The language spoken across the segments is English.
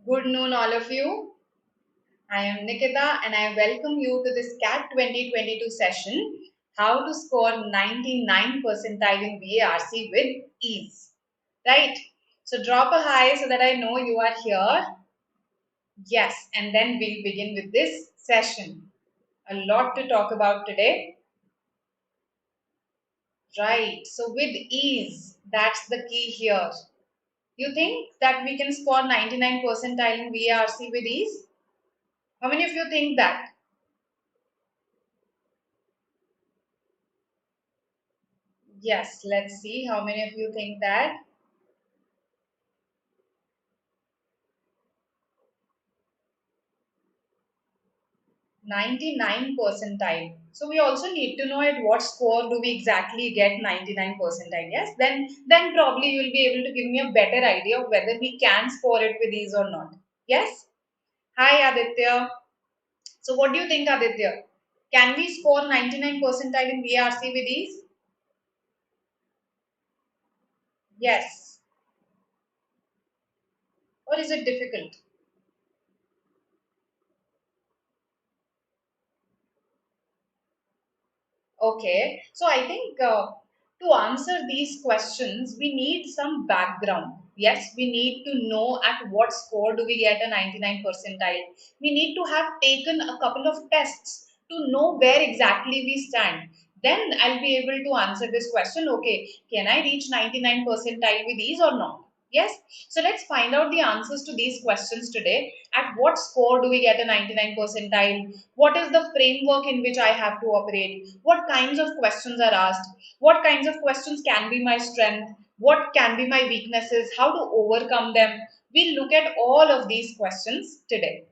Good noon, all of you. I am Nikita and I welcome you to this CAT 2022 session, How to Score 99 percentile in VARC with Ease. Right? So drop a hi so that I know you are here. Yes, and then we'll begin with this session. A lot to talk about today. Right, so with ease, that's the key here. You think that we can score 99 percentile in VARC with ease? How many of you think that? Yes, let's see how many of you think that. 99 percentile. So we also need to know at what score do we exactly get 99 percentile. Yes, then probably you will be able to give me a better idea of whether we can score it with ease or not. Yes. Hi Aditya. So what do you think, Aditya? Can we score 99 percentile in VRC with ease? Yes. Or is it difficult? Okay, so I think to answer these questions, we need some background. Yes, we need to know at what score do we get a 99 percentile. We need to have taken a couple of tests to know where exactly we stand. Then I'll be able to answer this question. Okay, can I reach 99 percentile with ease or not? Yes, so let's find out the answers to these questions today. At what score do we get a 99 percentile? What is the framework in which I have to operate? What kinds of questions are asked? What kinds of questions can be my strength? What can be my weaknesses? How to overcome them? We'll look at all of these questions today.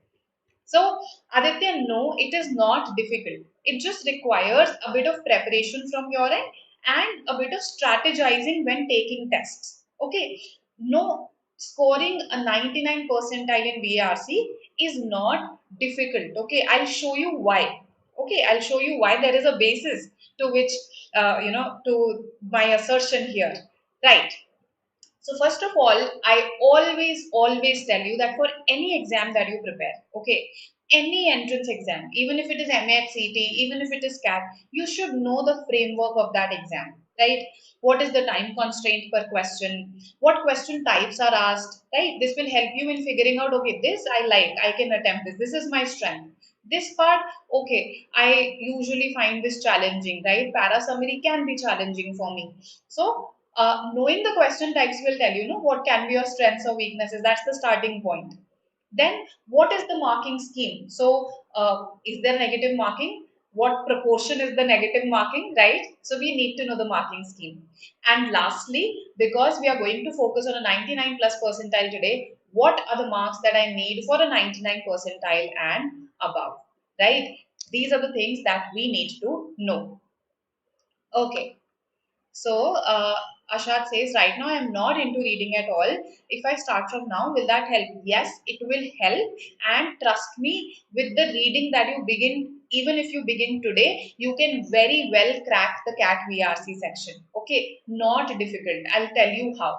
So, Aditya, no, it is not difficult. It just requires a bit of preparation from your end and a bit of strategizing when taking tests. Okay, no, scoring a 99 percentile in VRC is not difficult. Okay, I'll show you why. Okay, I'll show you why there is a basis to which, to my assertion here. Right. So first of all, I always tell you that for any exam that you prepare, okay, any entrance exam, even if it is MACT, even if it is CAT, you should know the framework of that exam, right? What is the time constraint per question? What question types are asked, right? This will help you in figuring out, okay, this I like, I can attempt this. This is my strength. This part, okay, I usually find this challenging, right? Para summary can be challenging for me. So knowing the question types will tell you, what can be your strengths or weaknesses. That's the starting point. Then, what is the marking scheme? So, is there negative marking? What proportion is the negative marking, right? So, we need to know the marking scheme. And lastly, because we are going to focus on a 99 plus percentile today, what are the marks that I need for a 99 percentile and above, right? These are the things that we need to know. Okay. So, Ashad says, right now I am not into reading at all. If I start from now, will that help? Yes, it will help. And trust me, with the reading that you begin, even if you begin today, you can very well crack the CAT VRC section. Okay, not difficult. I'll tell you how.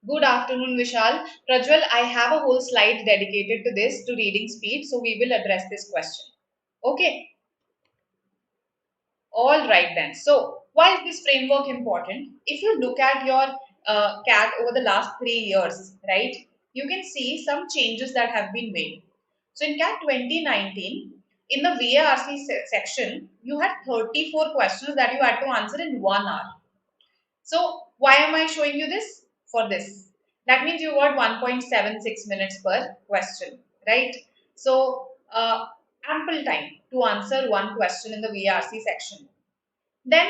Good afternoon, Vishal. Prajwal, I have a whole slide dedicated to this, to reading speed. So, we will address this question. Okay. All right then. So why is this framework important? If you look at your CAT over the last 3 years, right, you can see some changes that have been made. So in CAT 2019, in the VARC section, you had 34 questions that you had to answer in 1 hour. So why am I showing you this? For this. That means you got 1.76 minutes per question, right? So ample time to answer one question in the VRC section. Then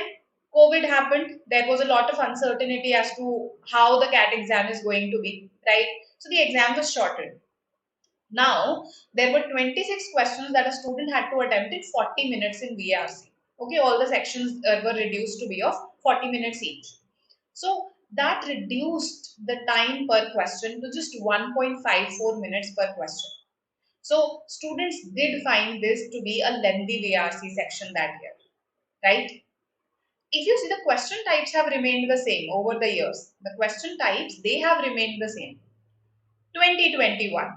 COVID happened. There was a lot of uncertainty as to how the CAT exam is going to be, right? So the exam was shortened. Now, there were 26 questions that a student had to attempt in 40 minutes in VRC. Okay, all the sections were reduced to be of 40 minutes each. So that reduced the time per question to just 1.54 minutes per question. So students did find this to be a lengthy VRC section that year, right? If you see, the question types have remained the same over the years. The question types, they have remained the same. 2021.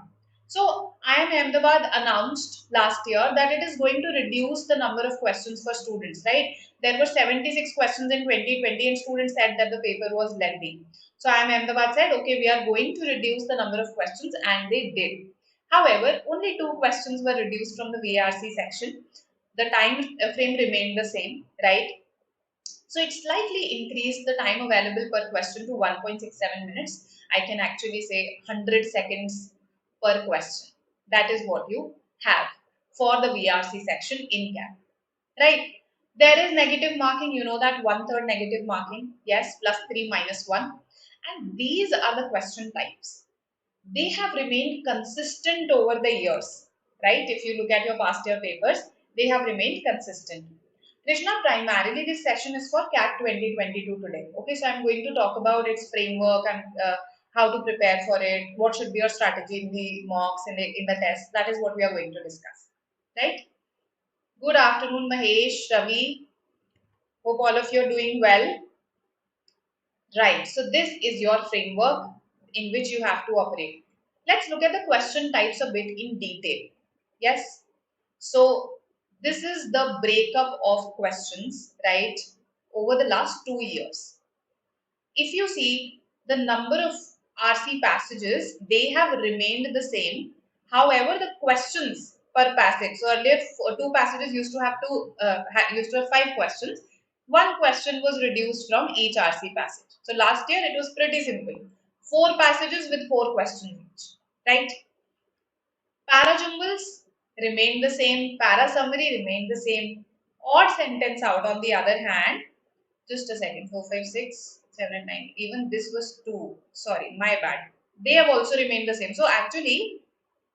So IIM Ahmedabad announced last year that it is going to reduce the number of questions for students, right? There were 76 questions in 2020 and students said that the paper was lengthy. So IIM Ahmedabad said, okay, we are going to reduce the number of questions, and they did. However, only 2 questions were reduced from the VARC section. The time frame remained the same, right? So it slightly increased the time available per question to 1.67 minutes. I can actually say 100 seconds per question. That is what you have for the VRC section in CAT, right? There is negative marking, you know that, 1/3 negative marking, yes, +3 -1. And these are the question types. They have remained consistent over the years, right? If you look at your past year papers, they have remained consistent. Krishna, primarily this session is for CAT 2022 today. Okay, so I'm going to talk about its framework and how to prepare for it, what should be your strategy in the mocks, in the test. That is what we are going to discuss, right? Good afternoon, Mahesh, Ravi. Hope all of you are doing well. Right, so this is your framework in which you have to operate. Let's look at the question types a bit in detail. Yes, so this is the breakup of questions, right, over the last 2 years. If you see the number of RC passages, they have remained the same. However, the questions per passage. So earlier, 2 passages used to have used to have 5 questions. 1 question was reduced from each RC passage. So last year it was pretty simple. 4 passages with 4 questions each. Right? Para jumbles remained the same. Para summary remained the same. Odd sentence out, on the other hand, just a second, 4, 5, 6, 7, 9. Even this was 2. Sorry, my bad. They have also remained the same. So actually,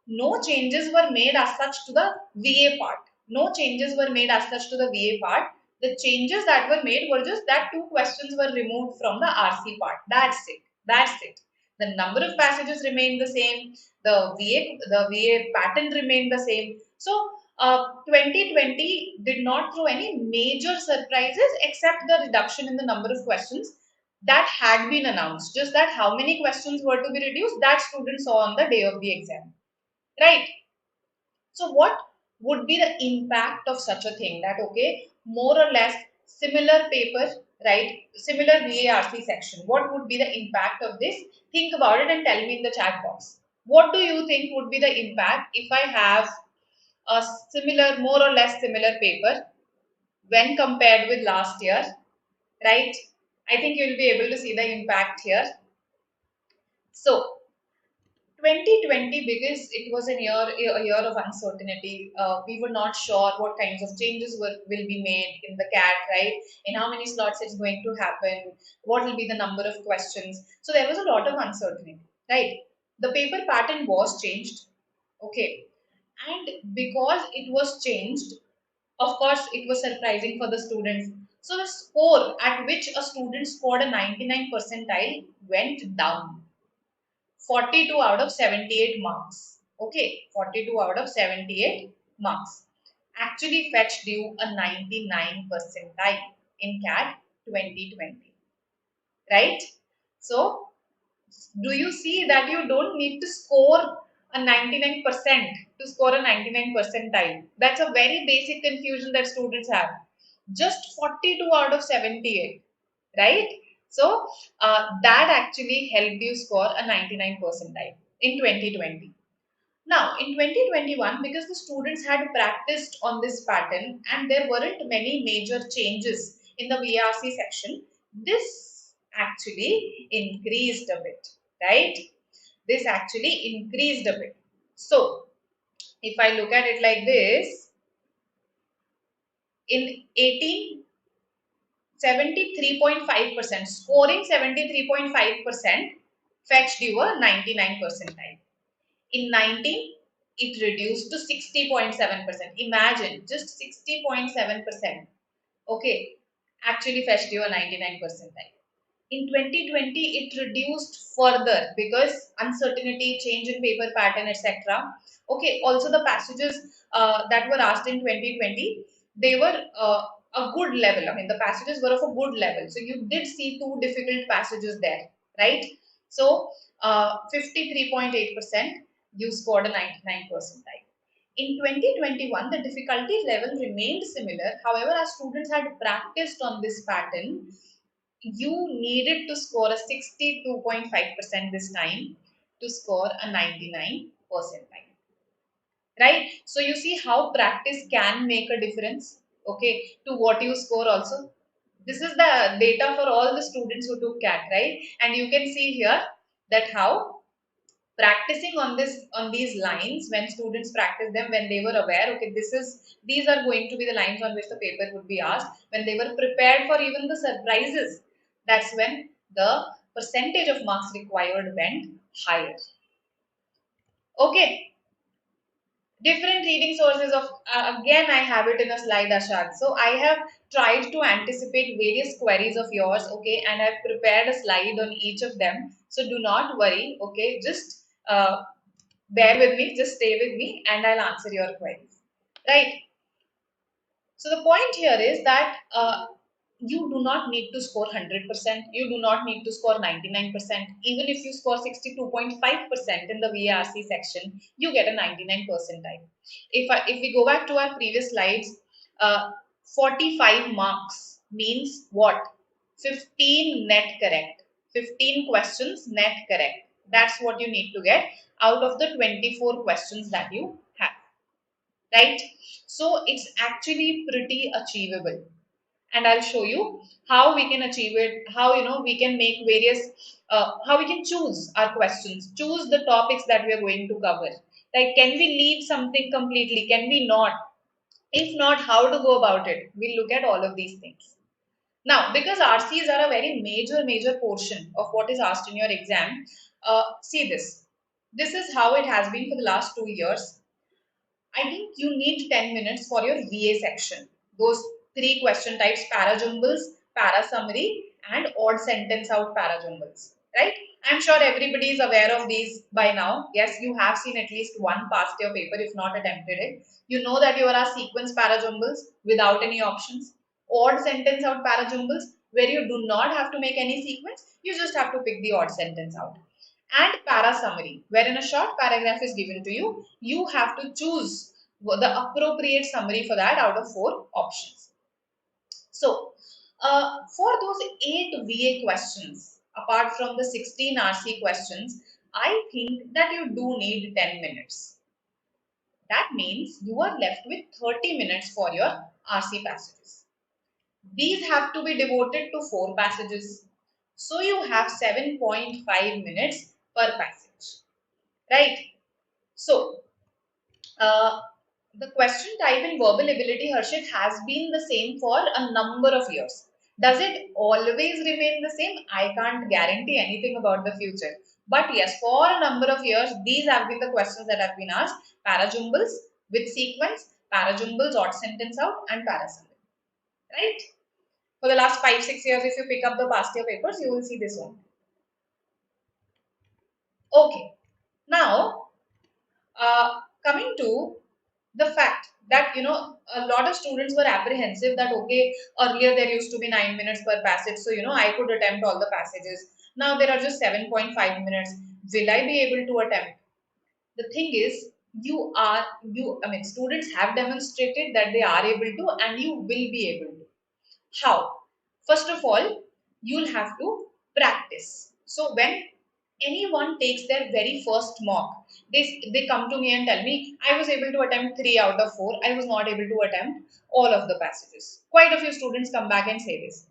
no changes were made as such to the VA part. No changes were made as such to the VA part. The changes that were made were just that 2 questions were removed from the RC part. That's it. That's it. The number of passages remained the same. The VA pattern remained the same. So 2020 did not throw any major surprises except the reduction in the number of questions that had been announced. Just that how many questions were to be reduced, that students saw on the day of the exam. Right. So what would be the impact of such a thing? That okay, more or less similar paper, right? Similar VARC section. What would be the impact of this? Think about it and tell me in the chat box. What do you think would be the impact if I have a similar, more or less similar paper when compared with last year, right? I think you'll be able to see the impact here. So 2020, because it was a year of uncertainty, we were not sure what kinds of changes will be made in the CAT, right? In how many slots it's going to happen, what will be the number of questions. So there was a lot of uncertainty, right? The paper pattern was changed, okay, and because it was changed, of course, it was surprising for the students. So the score at which a student scored a 99 percentile went down. 42 out of 78 marks. Okay, 42 out of 78 marks. Actually fetched you a 99 percentile in CAT 2020. Right? So, do you see that you don't need to score a 99% to score a 99 percentile? That's a very basic confusion that students have. Just 42 out of 78, right? So that actually helped you score a 99 percentile in 2020. Now, in 2021, because the students had practiced on this pattern and there weren't many major changes in the VRC section, this actually increased a bit, right? This actually increased a bit. So, if I look at it like this, in 73.5%, scoring 73.5% fetched you a 99 percentile. In 19, it reduced to 60.7%. Imagine, just 60.7%. Okay, actually fetched you a 99 percentile. In 2020, it reduced further because uncertainty, change in paper pattern, etc. Okay, also the passages that were asked in 2020, they were a good level. I mean, the passages were of a good level. So you did see 2 difficult passages there, right? So 53.8%, you scored a 99 percentile. In 2021, the difficulty level remained similar. However, as students had practiced on this pattern, you needed to score a 62.5% this time to score a 99 percentile. Right? So you see how practice can make a difference, okay, to what you score also. This is the data for all the students who took CAT, right? And you can see here that how practicing on these lines, when students practice them, when they were aware, okay, these are going to be the lines on which the paper would be asked, when they were prepared for even the surprises, that's when the percentage of marks required went higher. Okay. Different reading sources of, again I have it in a slide, Ashad. So I have tried to anticipate various queries of yours, okay, and I've prepared a slide on each of them. So do not worry, okay, just bear with me, just stay with me, and I'll answer your queries, right? So the point here is that you do not need to score 100%. You do not need to score 99%. Even if you score 62.5% in the VARC section, you get a 99 percentile. If we go back to our previous slides, 45 marks means what? 15 net correct. 15 questions net correct. That's what you need to get out of the 24 questions that you have, right? So it's actually pretty achievable, and I'll show you how we can achieve it, how we can make various how we can choose our questions, choose the topics that we are going to cover. Like, can we leave something completely, can we not? If not, how to go about it? We'll look at all of these things. Now, because RCs are a very major portion of what is asked in your exam, see this. This is how it has been for the last 2 years. I think you need 10 minutes for your VA section. Those three question types: para jumbles, para summary, and odd sentence out para jumbles. Right? I'm sure everybody is aware of these by now. Yes, you have seen at least one past year paper, if not attempted it. You know that you are a sequence para jumbles without any options. Odd sentence out para jumbles, where you do not have to make any sequence, you just have to pick the odd sentence out. And para summary, wherein a short paragraph is given to you, you have to choose the appropriate summary for that out of 4 options. So, for those 8 VA questions, apart from the 16 RC questions, I think that you do need 10 minutes. That means you are left with 30 minutes for your RC passages. These have to be devoted to 4 passages. So you have 7.5 minutes per passage, right? So, the question type in verbal ability, Harshit, has been the same for a number of years. Does it always remain the same? I can't guarantee anything about the future. But yes, for a number of years, these have been the questions that have been asked. Parajumbles with sequence, parajumbles, odd sentence out, and parasummary. Right? For the last 5-6 years, if you pick up the past year papers, you will see this one. Okay. Now, coming to the fact that a lot of students were apprehensive that okay, earlier there used to be 9 minutes per passage, so I could attempt all the passages. Now there are just 7.5 minutes. Will I be able to attempt? The thing is, students have demonstrated that they are able to, and you will be able to. How? First of all, you'll have to practice. So when anyone takes their very first mock, they come to me and tell me, I was able to attempt 3 out of 4. I was not able to attempt all of the passages. Quite a few students come back and say this.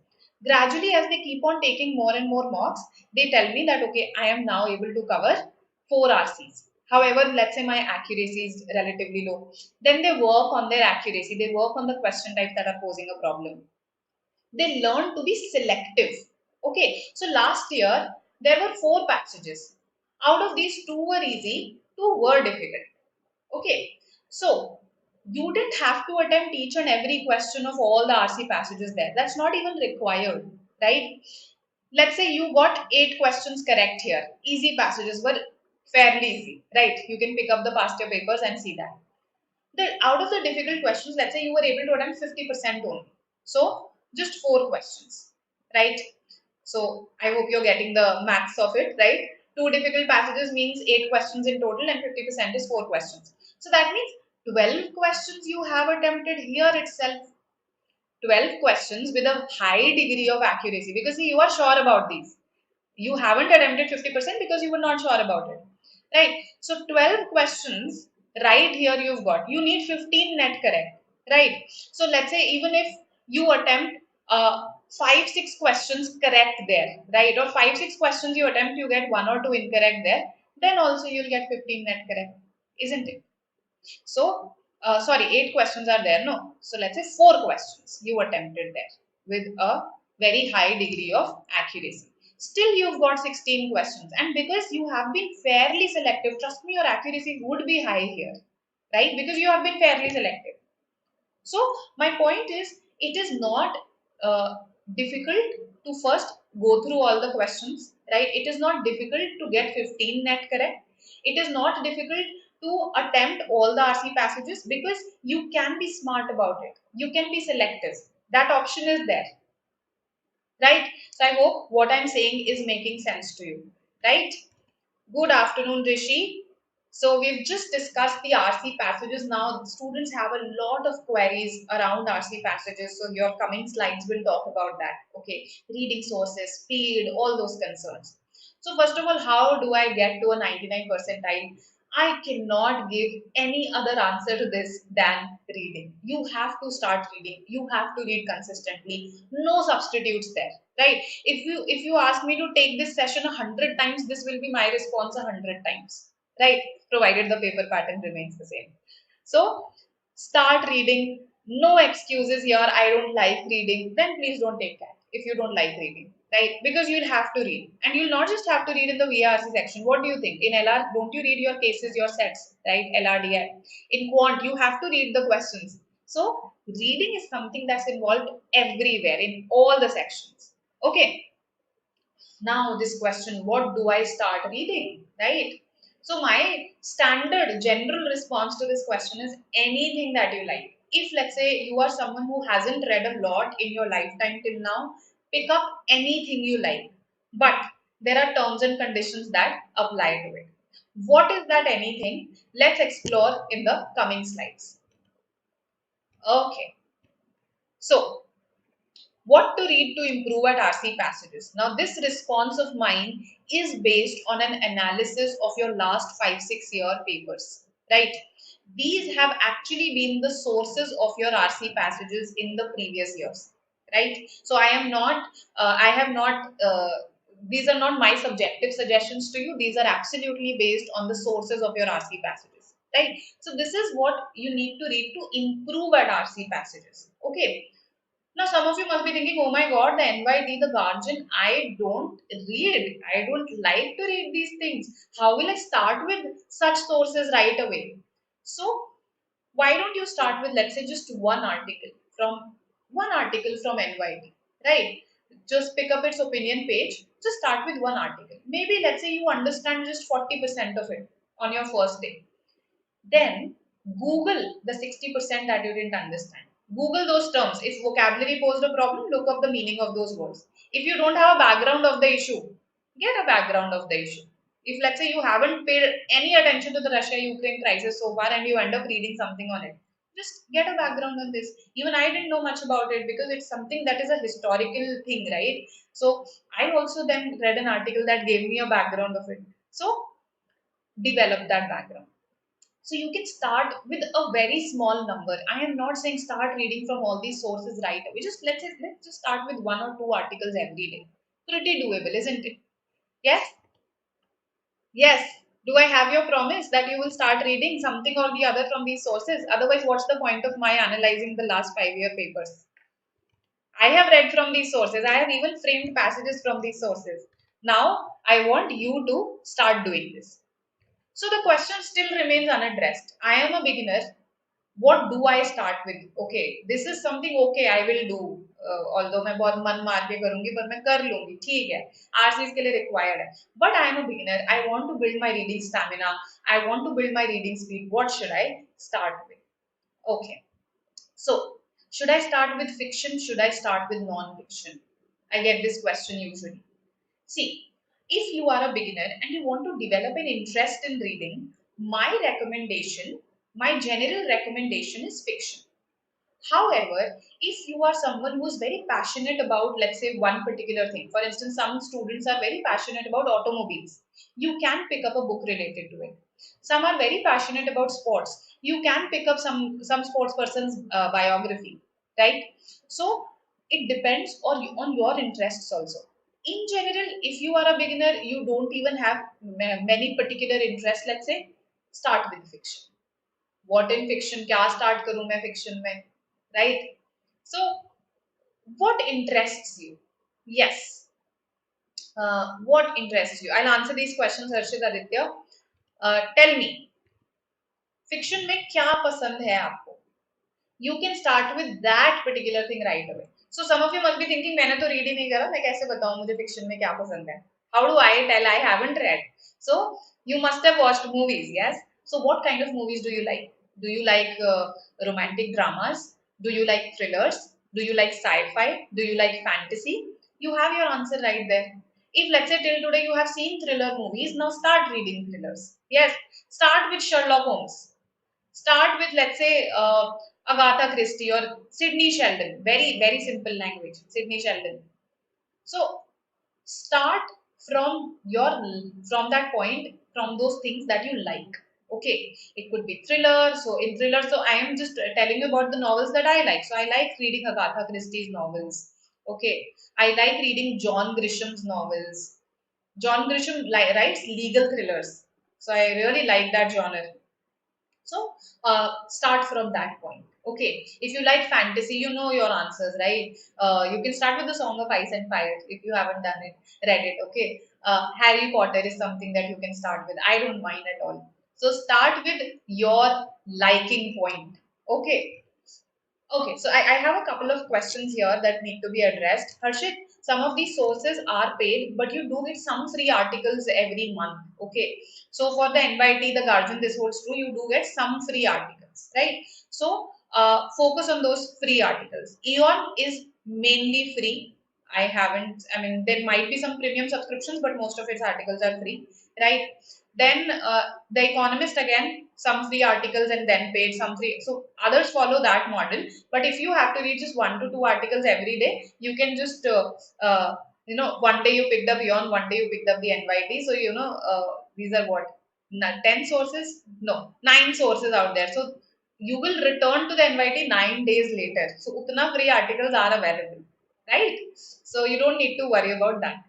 Gradually, as they keep on taking more and more mocks, they tell me that, okay, I am now able to cover 4 RCs. However, let's say my accuracy is relatively low. Then they work on their accuracy. They work on the question types that are posing a problem. They learn to be selective. Okay, so last year there were 4 passages. Out of these, 2 were easy, 2 were difficult. Okay, so you didn't have to attempt each and every question of all the RC passages there. That's not even required, right? Let's say you got 8 questions correct here. Easy passages were fairly easy, right? You can pick up the past year papers and see that. Out of the difficult questions, let's say you were able to attempt 50% only. So just 4 questions, right? So I hope you're getting the maths of it, right? Two difficult passages means 8 questions in total and 50% is 4 questions. So that means 12 questions you have attempted here itself. 12 questions with a high degree of accuracy, because see, you are sure about these. You haven't attempted 50% because you were not sure about it, right? So 12 questions right here you've got. You need 15 net correct, right? So let's say even if you attempt 5 6 questions correct there, right? Or 5 6 questions you attempt, you get 1 or 2 incorrect there, then also you'll get 15 net correct, isn't it? So, sorry, 8 questions are there, no? So, let's say 4 questions you attempted there with a very high degree of accuracy. Still, you've got 16 questions, and because you have been fairly selective, trust me, your accuracy would be high here, right? Because you have been fairly selective. So my point is, it is not difficult to first go through all the questions, right? It is not difficult to get 15 net correct. It is not difficult to attempt all the RC passages, because you can be smart about it. You can be selective. That option is there, right? So I hope what I'm saying is making sense to you, right? Good afternoon, Rishi. So we've just discussed the RC passages. Now students have a lot of queries around RC passages. So your coming slides will talk about that. Okay, reading sources, speed, all those concerns. So first of all, how do I get to a 99 percentile? I cannot give any other answer to this than reading. You have to start reading. You have to read consistently. No substitutes there, right? If you ask me to take this session 100 times, this will be my response 100 times, right? Provided the paper pattern remains the same. So start reading. No excuses here. I don't like reading. Then please don't take CAT if you don't like reading, right? Because you'll have to read, and you'll not just have to read in the VARC section. What do you think? In LR, don't you read your cases, your sets, right? LRDI. In quant, you have to read the questions. So reading is something that's involved everywhere in all the sections. Okay. Now this question, what do I start reading, right? So my standard general response to this question is anything that you like. If let's say you are someone who hasn't read a lot in your lifetime till now, pick up anything you like. But there are terms and conditions that apply to it. What is that anything? Let's explore in the coming slides. Okay. So what to read to improve at RC passages. Now, this response of mine is based on an analysis of your last 5 6 year papers, right? These have actually been the sources of your RC passages in the previous years, right? So I have not, these are not my subjective suggestions to you. These are absolutely based on the sources of your RC passages, right? So this is what you need to read to improve at RC passages, okay? Now, some of you must be thinking, oh my god, the NYD, the Guardian, I don't read. I don't like to read these things. How will I start with such sources right away? So, why don't you start with, let's say, just one article from NYD, right? Just pick up its opinion page. Just start with one article. Maybe, let's say, you understand just 40% of it on your first day. Then Google the 60% that you didn't understand. Google those terms. If vocabulary posed a problem, look up the meaning of those words. If you don't have a background of the issue, get a background of the issue. If let's say you haven't paid any attention to the Russia-Ukraine crisis so far and you end up reading something on it, just get a background on this. Even I didn't know much about it because it's something that is a historical thing, right? So I also then read an article that gave me a background of it. So develop that background. So you can start with a very small number. I am not saying start reading from all these sources right away. Just let's just start with 1 or 2 articles every day. Pretty doable, isn't it? Yes? Yes. Do I have your promise that you will start reading something or the other from these sources? Otherwise, what's the point of my analyzing the last 5 year papers? I have read from these sources. I have even framed passages from these sources. Now, I want you to start doing this. So the question still remains unaddressed. I am a beginner. What do I start with? Okay, this is something okay I will do. Although मैं बहुत मन मार के करूंगी पर मैं कर लूंगी ठीक है RC इसके लिए required है. But I am a beginner. I want to build my reading stamina. I want to build my reading speed. What should I start with? Okay. So should I start with fiction? Should I start with non-fiction? I get this question usually. See, if you are a beginner and you want to develop an interest in reading, my general recommendation is fiction. However, if you are someone who is very passionate about, let's say, one particular thing, for instance, some students are very passionate about automobiles, you can pick up a book related to it. Some are very passionate about sports. You can pick up some sports person's biography, right? So it depends on your interests also. In general, if you are a beginner, you don't even have many particular interests. Let's say, start with fiction. What in fiction? क्या start करूँ मैं fiction में? Right? So, what interests you? Yes. What interests you? I'll answer these questions, Harshit Aditya. Tell me, fiction में क्या पसंद है आपको? You can start with that particular thing right away. So some of you must be thinking, मैंने तो read ही नहीं करा, मैं कैसे बताऊँ मुझे fiction में क्या पसंद है? How do I tell I haven't read? So you must have watched movies, yes? So what kind of movies do you like? Do you like romantic dramas? Do you like thrillers? Do you like sci-fi? Do you like fantasy? You have your answer right there. If let's say till today you have seen thriller movies, now start reading thrillers. Yes, start with Sherlock Holmes. Start with, let's say, Agatha Christie or Sydney Sheldon. Very, very simple language. Sydney Sheldon. So start from that point, from those things that you like. Okay, it could be thriller. So in thriller, so I am just telling you about the novels that I like. So I like reading Agatha Christie's novels. Okay, I like reading John Grisham's novels. John Grisham writes legal thrillers. So I really like that genre. So start from that point. Okay, if you like fantasy, you know your answers, right? You can start with the Song of Ice and Fire if you haven't done it, read it. Okay, Harry Potter is something that you can start with. I don't mind at all. So start with your liking point. Okay, okay, so I have a couple of questions here that need to be addressed. Harshit, some of these sources are paid, but you do get some free articles every month. Okay, so for the NYT, the Guardian, this holds true, you do get some free articles, right? So focus on those free articles. Eon is mainly free. I mean, there might be some premium subscriptions, but most of its articles are free, right? Then The Economist, again, some free articles and then paid, some free. So others follow that model. But if you have to read just 1 to 2 articles every day, you can just one day you picked up Eon, one day you picked up the NYT. So these are what, 10 sources? No, 9 sources out there. So you will return to the NYT 9 days later. So utna free articles are available, right? So you don't need to worry about that.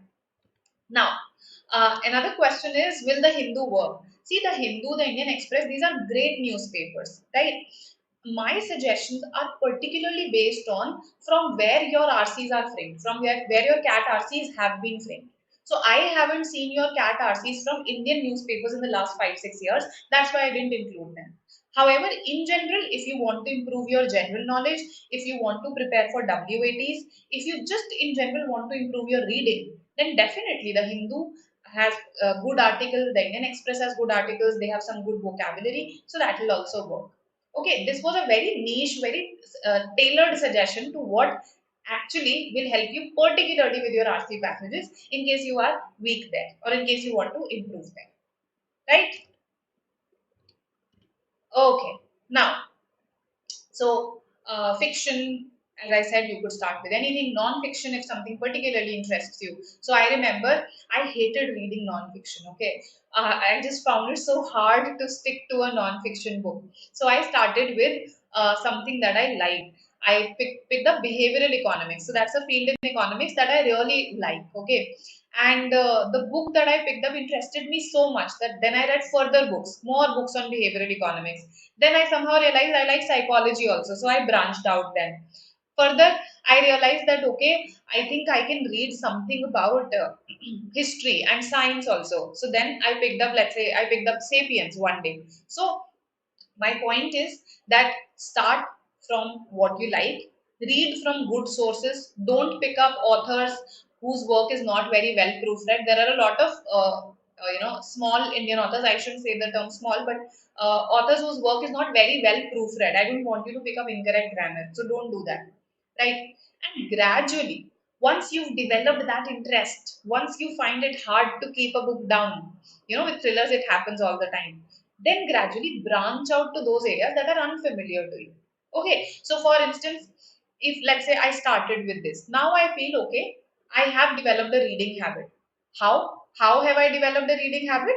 Now, another question is, will the Hindu work? See, the Hindu, the Indian Express, these are great newspapers, right? My suggestions are particularly based on from where your RCs are framed, from where your CAT RCs have been framed. So I haven't seen your CAT RCs from Indian newspapers in the last 5-6 years. That's why I didn't include them. However, in general, if you want to improve your general knowledge, if you want to prepare for WATs, if you just in general want to improve your reading, then definitely the Hindu has good articles, the Indian Express has good articles, they have some good vocabulary, so that will also work. Okay, this was a very niche, very tailored suggestion to what actually will help you, particularly with your RC passages, in case you are weak there or in case you want to improve there. Right? Okay. Now, so fiction, as I said, you could start with anything. Non-fiction, if something particularly interests you. So I remember I hated reading non-fiction. Okay, I just found it so hard to stick to a non-fiction book. So I started with something that I liked. I picked up behavioral economics. So that's a field in economics that I really like. Okay, and the book that I picked up interested me so much that then I read further books, more books on behavioral economics. Then I somehow realized I like psychology also, so I branched out then. Further, I realized that okay, I think I can read something about history and science also. So then I picked up, let's say, I picked up Sapiens one day. So my point is that start from what you like, read from good sources, don't pick up authors whose work is not very well proofread. There are a lot of small Indian authors, I shouldn't say the term small, but authors whose work is not very well proofread. I don't want you to pick up incorrect grammar, so don't do that, right? And gradually, Once you've developed that interest, once you find it hard to keep a book down, with thrillers it happens all the time, then gradually branch out to those areas that are unfamiliar to you. Okay, so for instance, if let's say I started with this, now I feel okay, I have developed a reading habit. How have I developed a reading habit?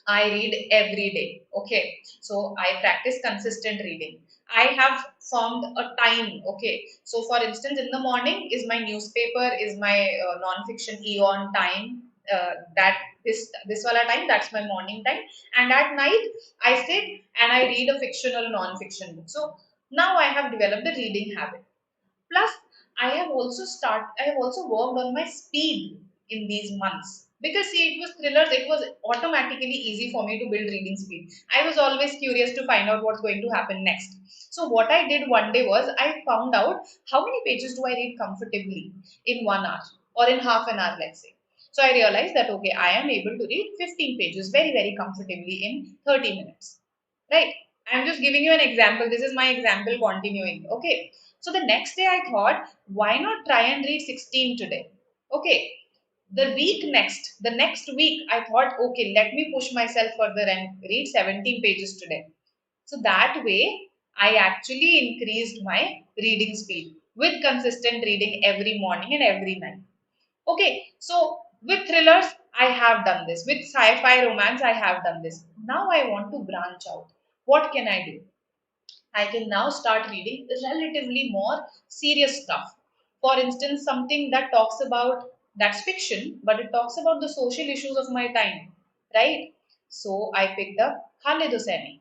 I read every day. Okay. So I practice consistent reading. I have formed a time. Okay. So for instance, in the morning is my newspaper, is my non-fiction Eon time. That this wala time, that's my morning time. And at night, I sit and I read a fictional non-fiction book. So now I have developed a reading habit. Plus, I have also worked on my speed in these months. Because see, it was thrillers, it was automatically easy for me to build reading speed. I was always curious to find out what's going to happen next. So what I did one day was I found out how many pages do I read comfortably in 1 hour or in half an hour, let's say. So I realized that okay, I am able to read 15 pages very, very comfortably in 30 minutes. Right? I'm just giving you an example. This is my example continuing. Okay. So the next day I thought, why not try and read 16 today? Okay. The next week, I thought, okay, let me push myself further and read 17 pages today. So that way, I actually increased my reading speed with consistent reading every morning and every night. Okay, so with thrillers, I have done this. With sci fi romance, I have done this. Now I want to branch out. What can I do? I can now start reading relatively more serious stuff. For instance, something that talks about that's fiction, but it talks about the social issues of my time, right? So I picked up Khaled Hosseini,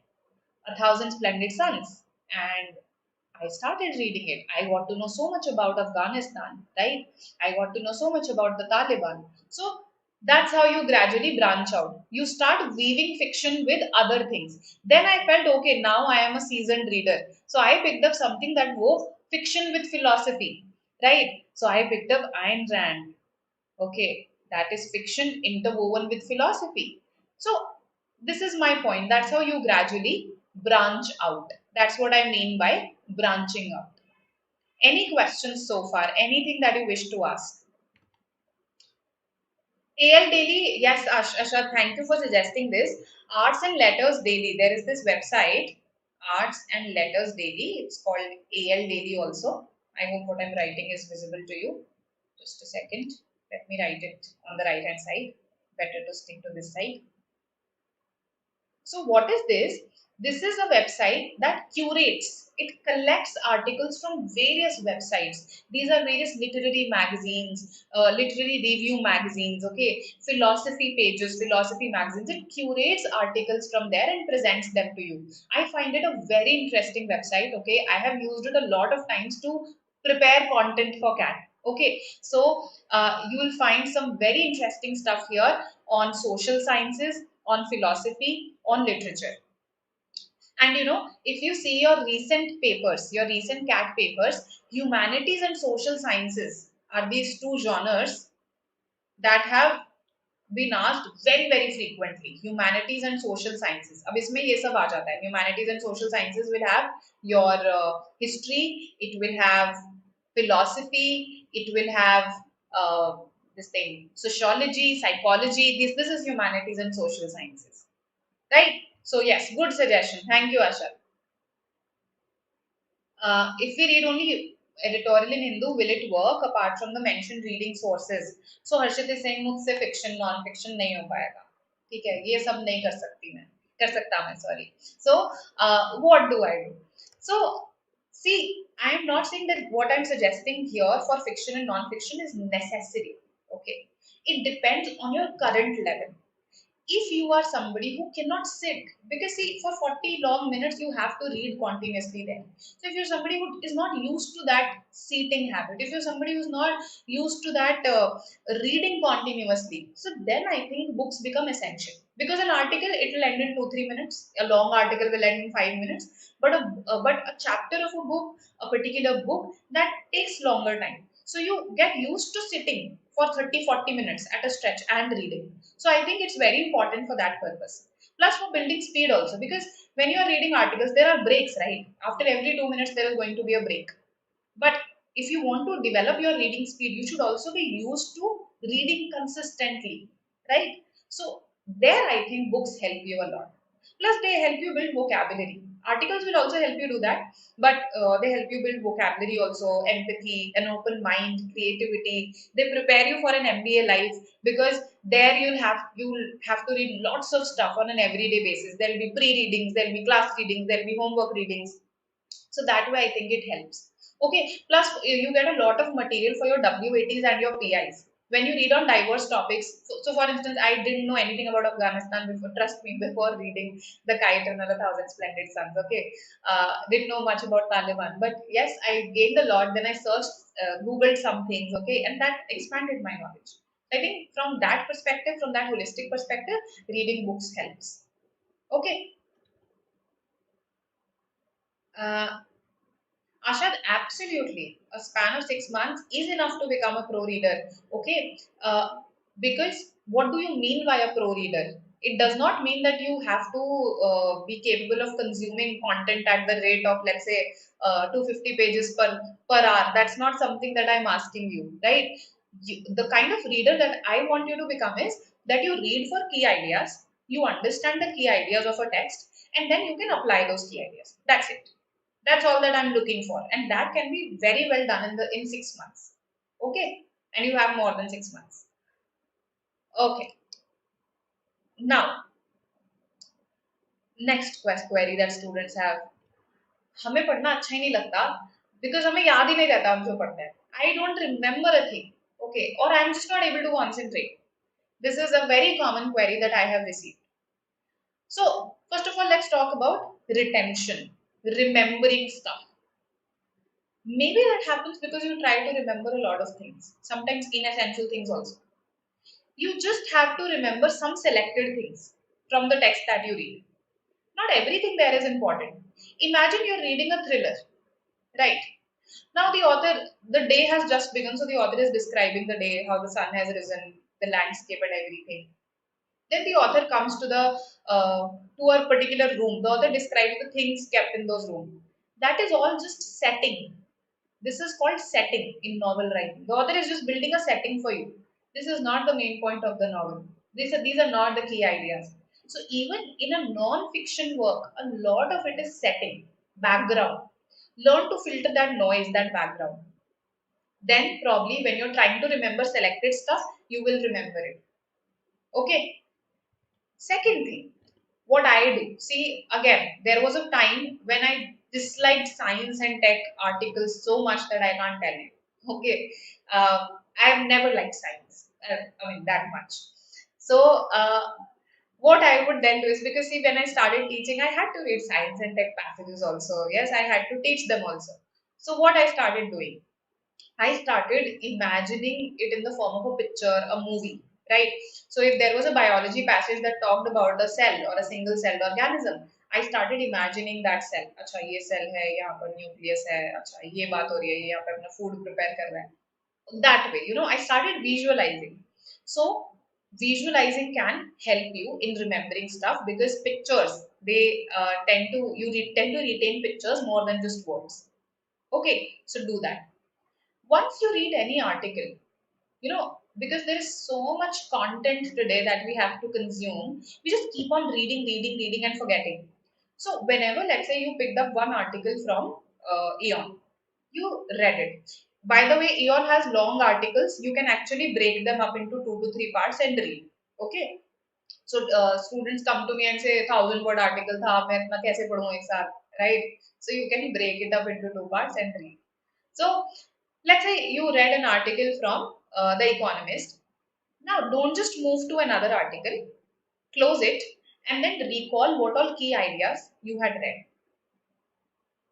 A Thousand Splendid Suns, and I started reading it. I got to know so much about Afghanistan, right? I got to know so much about the Taliban. So that's how you gradually branch out. You start weaving fiction with other things. Then I felt okay, now I am a seasoned reader. So I picked up something that wove fiction with philosophy, right? So I picked up Ayn Rand. Okay, that is fiction interwoven with philosophy. So, this is my point. That's how you gradually branch out. That's what I mean by branching out. Any questions so far? Anything that you wish to ask? AL Daily, yes, Asha, thank you for suggesting this. Arts and Letters Daily, there is this website, Arts and Letters Daily. It's called AL Daily also. I hope what I'm writing is visible to you. Just a second. Let me write it on the right hand side. Better to stick to this side. So what is this? This is a website that curates. It collects articles from various websites. These are various literary magazines, literary review magazines, okay, philosophy pages, philosophy magazines. It curates articles from there and presents them to you. I find it a very interesting website, okay. I have used it a lot of times to prepare content for CAT. Okay, so you will find some very interesting stuff here on social sciences, on philosophy, on literature. And if you see your recent papers, your recent CAT papers, humanities and social sciences are these two genres that have been asked very very frequently. Humanities and social sciences, अब इसमें ये सब आ जाता है. Humanities and social sciences will have your history, it will have philosophy, it will have uh, this thing, sociology, psychology. This is humanities and social sciences, right? So yes, good suggestion, thank you, Asha. If we read only editorial in Hindu, will it work apart from the mentioned reading sources? So Harshit is saying मुझसे fiction, non-fiction नहीं हो पाएगा. ठीक है, ये सब नहीं कर सकती मैं, कर सकता मैं, sorry. So what do I do? So see, I am not saying that what I am suggesting here for fiction and non-fiction is necessary. Okay, it depends on your current level. If you are somebody who cannot sit, because see, for 40 long minutes you have to read continuously then. So if you're somebody who is not used to that seating habit, if you're somebody who's not used to that reading continuously, so then I think books become essential. Because an article, it will end in 2 3 minutes, a long article will end in 5 minutes, but a chapter of a book, a particular book, that takes longer time. So you get used to sitting for 30 40 minutes at a stretch and reading. So I think it's very important for that purpose. Plus for building speed also, because when you are reading articles, there are breaks, right? After every 2 minutes, there is going to be a break. But If you want to develop your reading speed, you should also be used to reading consistently, right? So there I think books help you a lot. Plus they help you build vocabulary. Articles will also help you do that, but they help you build vocabulary also, empathy, an open mind, creativity. They prepare you for an MBA life, because there you'll have to read lots of stuff on an everyday basis. There'll be pre-readings, there'll be class readings, there'll be homework readings. So that way I think it helps. Okay, plus you get a lot of material for your WATs and your PIs when you read on diverse topics. So for instance, I didn't know anything about Afghanistan before, trust me, before reading The Kite and a Thousand Splendid Suns. Okay, didn't know much about Taliban, but yes, I gained a lot. Then I searched, googled some things, okay, and that expanded my knowledge. I think from that perspective, from that holistic perspective, reading books helps. Okay. uh, Ashad, absolutely. A span of 6 months is enough to become a pro reader. Okay. Because what do you mean by a pro reader? It does not mean that you have to be capable of consuming content at the rate of, let's say, 250 pages per hour. That's not something that I'm asking you, right? The kind of reader that I want you to become is that you read for key ideas, you understand the key ideas of a text, and then you can apply those key ideas. That's it. That's all that I'm looking for, and that can be very well done in 6 months. Okay, and you have more than 6 months. Okay, now next quest query that students have. हमें पढ़ना अच्छा ही नहीं लगता because हमें याद ही नहीं रहता हम जो पढ़ते हैं. I don't remember a thing. Okay, or I'm just not able to concentrate. This is a very common query that I have received. So first of all, let's talk about retention, remembering stuff. Maybe that happens because you try to remember a lot of things, sometimes inessential things also. You just have to remember some selected things from the text that you read. Not everything there is important. Imagine you're reading a thriller, right? Now the author, the day has just begun, so the author is describing the day, how the sun has risen, the landscape and everything. Then the author comes to a particular room. The author describes the things kept in those rooms. That is all just setting. This is called setting in novel writing. The author is just building a setting for you. This is not the main point of the novel. These are not the key ideas. So even in a non-fiction work, a lot of it is setting, background. Learn to filter that noise, that background. Then probably when you're trying to remember selected stuff, you will remember it. Okay. Second thing, what I do. See, again, there was a time when I disliked science and tech articles so much that I can't tell you. Okay, I've never liked science. I mean that much. So, what I would then do is, because see, when I started teaching, I had to read science and tech passages also. Yes, I had to teach them also. So, what I started doing, I started imagining it in the form of a picture, a movie, right? So if there was a biology passage that talked about a cell or a single celled organism, I started imagining that cell. अच्छा ये cell है, यहाँ पर nucleus है, अच्छा ये बात हो रही है, ये यहाँ पे अपना food prepare कर रहा है. That way, I started visualizing. So visualizing can help you in remembering stuff, because pictures, they tend to retain pictures more than just words. Okay, so do that. Once you read any article, because there is so much content today that we have to consume, we just keep on reading and forgetting. So whenever, let's say, you picked up one article from Eon, you read it. By the way, Eon has long articles. You can actually break them up into 2 to 3 parts and read. Okay. So students come to me and say 1,000 word article tha, मैं इतना कैसे पढूं एक साथ, right? So you can break it up into 2 parts and read. So let's say you read an article from The Economist. Now, don't just move to another article, close it, and then recall what all key ideas you had read.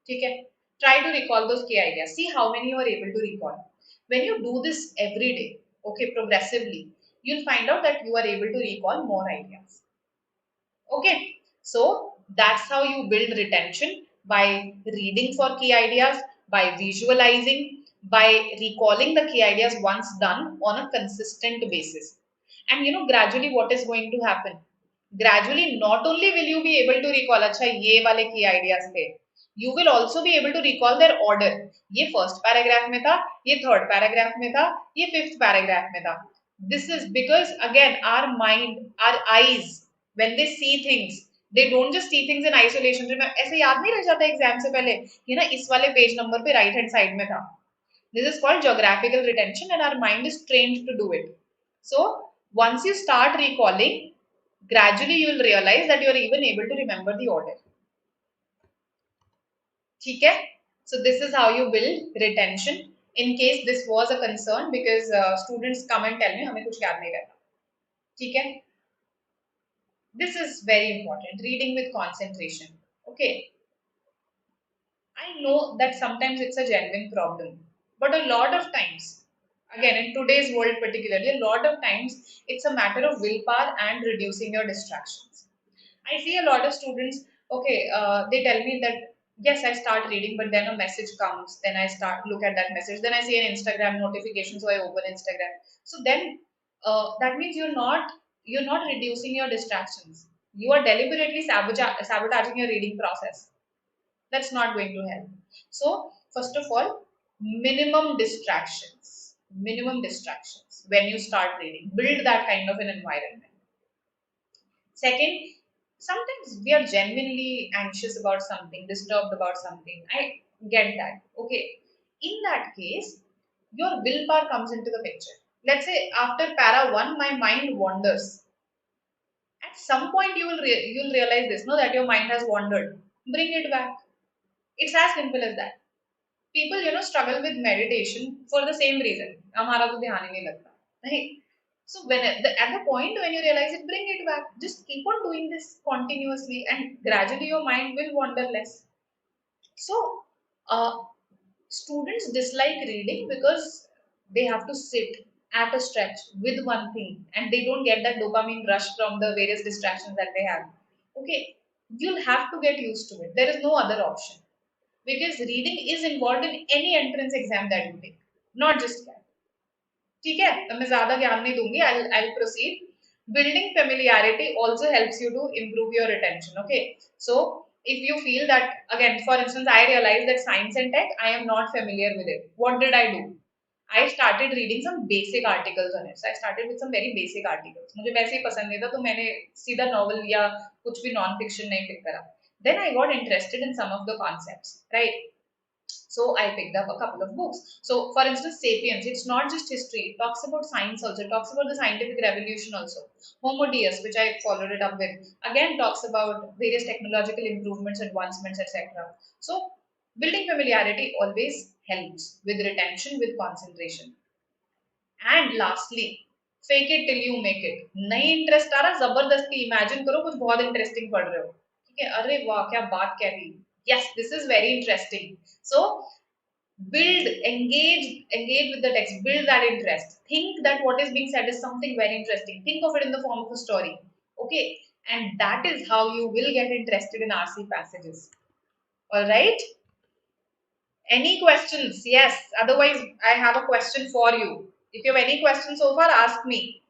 Okay? Try to recall those key ideas. See how many you are able to recall. When you do this every day, okay, progressively, you'll find out that you are able to recall more ideas. Okay, so that's how you build retention, by reading for key ideas, by visualizing, by recalling the key ideas once done on a consistent basis. And gradually what is going to happen? Gradually, not only will you be able to recall, acha, ye wale key ideas the, You will also be able to recall their order. ये first paragraph में था, ये third paragraph में था, ये fifth paragraph में था. This is because again our mind, our eyes, when they see things, they don't just see things in isolation. ऐसे याद नहीं रह जाता एग्जाम से पहले ये ना इस वाले पेज नंबर पे राइट हैंड साइड में था. This is called geographical retention and our mind is trained to do it. So once you start recalling, gradually you will realize that you are even able to remember the order. ठीक है? So this is how you build retention. In case this was a concern, because students come and tell me हमें कुछ याद नहीं रहता. ठीक है? This is very important. Reading with concentration. Okay. I know that sometimes it's a genuine problem, but a lot of times, again in today's world particularly, a lot of times it's a matter of willpower and reducing your distractions. I see a lot of students, okay, they tell me that yes, I start reading, but then a message comes, then I start look at that message, then I see an Instagram notification, so I open Instagram. So then that means you're not reducing your distractions. You are deliberately sabotaging your reading process. That's not going to help. So first of all, minimum distractions when you start reading. Build that kind of an environment. Second, sometimes we are genuinely anxious about something, disturbed about something. I get that. Okay. In that case, your willpower comes into the picture. Let's say after para 1, my mind wanders. At some point, you'll realize this, no, that your mind has wandered. Bring it back. It's as simple as that. People struggle with meditation for the same reason. हमारा तो ध्यान ही नहीं लगता, right? So when at the point when you realize it, bring it back. Just keep on doing this continuously, and gradually your mind will wander less. So uh, students dislike reading because they have to sit at a stretch with one thing, and they don't get that dopamine rush from the various distractions that they have. Okay, you'll have to get used to it. There is no other option, because reading is involved in any entrance exam that you take, not just CAT. ठीक है, तो मैं ज्यादा ज्ञान नहीं दूंगी. I'll proceed. Building familiarity also helps you to improve your retention. Okay, so if you feel that, again, for instance, I realized that science and tech, I am not familiar with it. What did I do? I started reading some basic articles on it. So I started with some very basic articles. मुझे वैसे ही पसंद नहीं था, तो मैंने सीधा novel या कुछ भी non fiction नहीं pick करा. Then I got interested in some of the concepts, right? So I picked up a couple of books. So for instance, Sapiens, it's not just history, it talks about science also, it talks about the scientific revolution also. Homo Deus, which I followed it up with, again talks about various technological improvements, advancements, etc. So building familiarity always helps with retention, with concentration. And lastly, fake it till you make it. नहीं interest आ रहा, जबरदस्ती imagine करो कुछ बहुत interesting पढ़ रहे हो. ठीक है, अरे वाह क्या बात कह दी. Yes, this is very interesting. So engage with the text, build that interest, think that what is being said is something very interesting, think of it in the form of a story. Okay, and that is how you will get interested in RC passages. All right, any questions? Yes, otherwise I have a question for you. If you have any questions so far, ask me.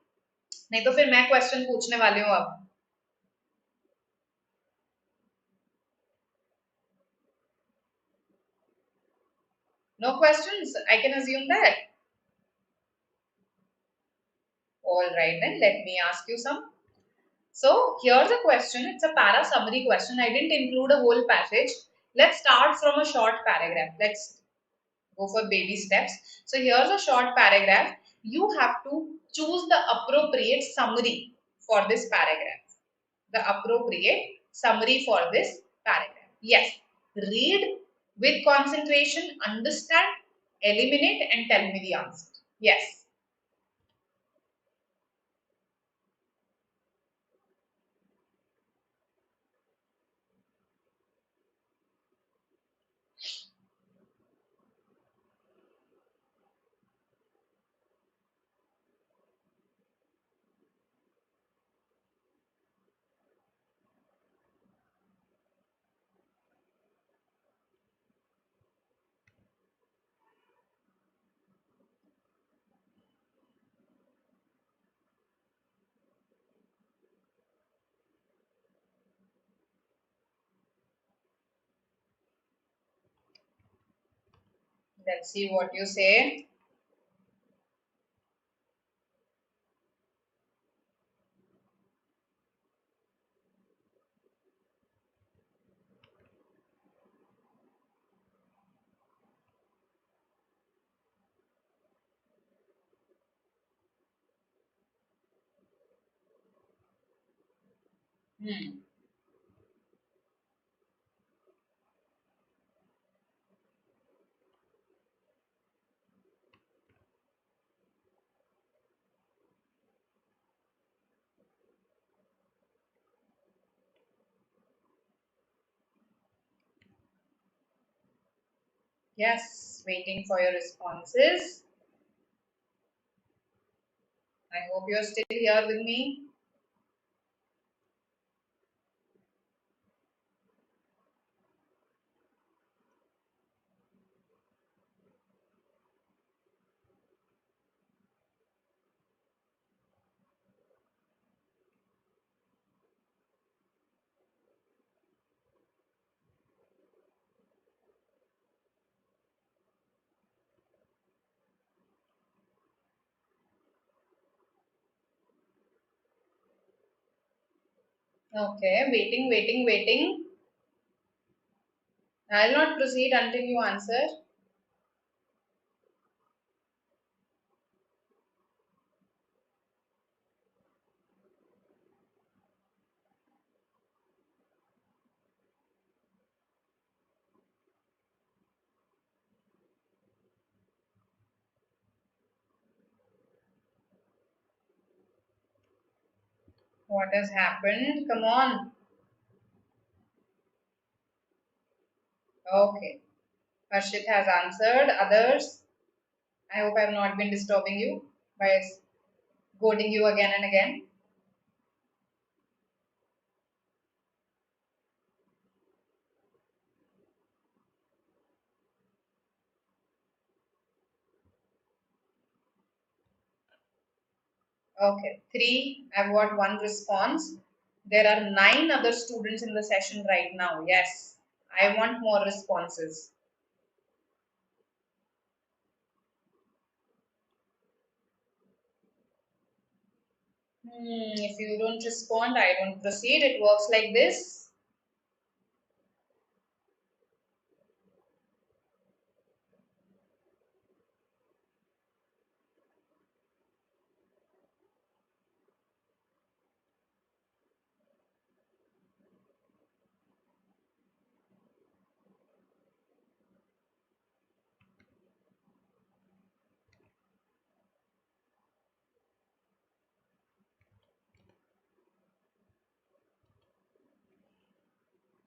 नहीं तो फिर मैं question पूछने वाली हूँ अब. No questions, I can assume that. All right, then let me ask you some. So here's a question. It's a para summary question. I didn't include a whole passage. Let's start from a short paragraph. Let's go for baby steps. So here's a short paragraph. You have to choose the appropriate summary for this paragraph. The appropriate summary for this paragraph. Yes. Read with concentration, understand, eliminate, and tell me the answer. Yes. Let's see what you say. Hmm. Yes, waiting for your responses. I hope you're still here with me. Okay, waiting, waiting, waiting. I'll not proceed until you answer. What has happened? Come on. Okay. Harshit has answered. Others, I hope I have not been disturbing you by goading you again and again. Okay. Three, I've got one response. There are 9 other students in the session right now. Yes. I want more responses. If you don't respond, I don't proceed. It works like this.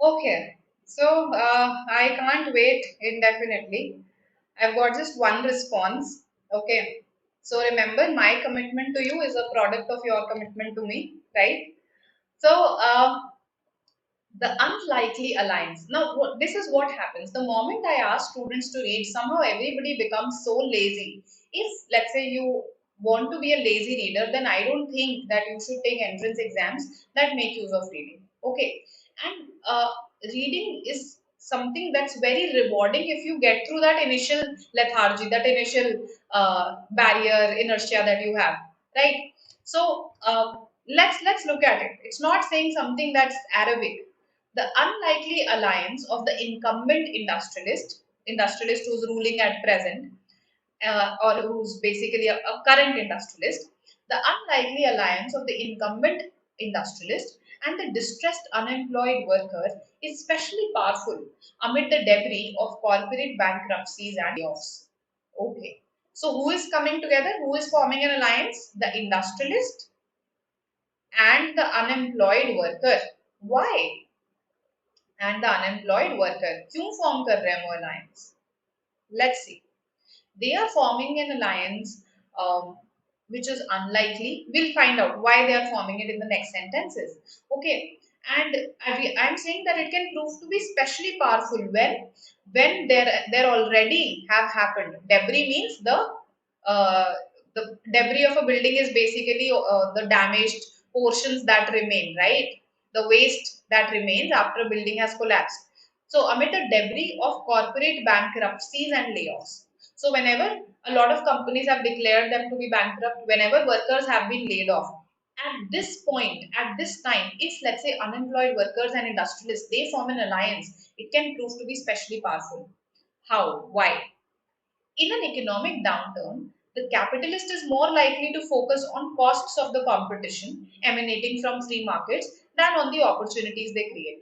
Okay. So I can't wait indefinitely. I've got just one response. Okay. So remember, my commitment to you is a product of your commitment to me, right? So the unlikely alliance. Now, this is what happens. The moment I ask students to read, somehow everybody becomes so lazy. If, let's say, you want to be a lazy reader, then I don't think that you should take entrance exams that make use of reading. Okay. And reading is something that's very rewarding if you get through that initial lethargy, that initial barrier, inertia that you have, right? So, let's look at it. It's not saying something that's Arabic. The unlikely alliance of the incumbent industrialist who's ruling at present, or who's basically a current industrialist, the unlikely alliance of the incumbent industrialist and the distressed unemployed worker is especially powerful amid the debris of corporate bankruptcies and layoffs. Okay. So who is coming together? Who is forming an alliance? The industrialist and the unemployed worker. Why? And the unemployed worker. क्यों form कर रहे हैं वो alliance? Let's see. They are forming an alliance, which is unlikely. We'll find out why they are forming it in the next sentences. Okay, and I'm saying that it can prove to be especially powerful when there already have happened. Debris means uh, the debris of a building is basically the damaged portions that remain, right? The waste that remains after a building has collapsed. So amid the debris of corporate bankruptcies and layoffs. So whenever a lot of companies have declared them to be bankrupt, whenever workers have been laid off, at this point, at this time, if let's say unemployed workers and industrialists, they form an alliance, it can prove to be especially powerful. How? Why? In an economic downturn, the capitalist is more likely to focus on costs of the competition emanating from free markets than on the opportunities they create.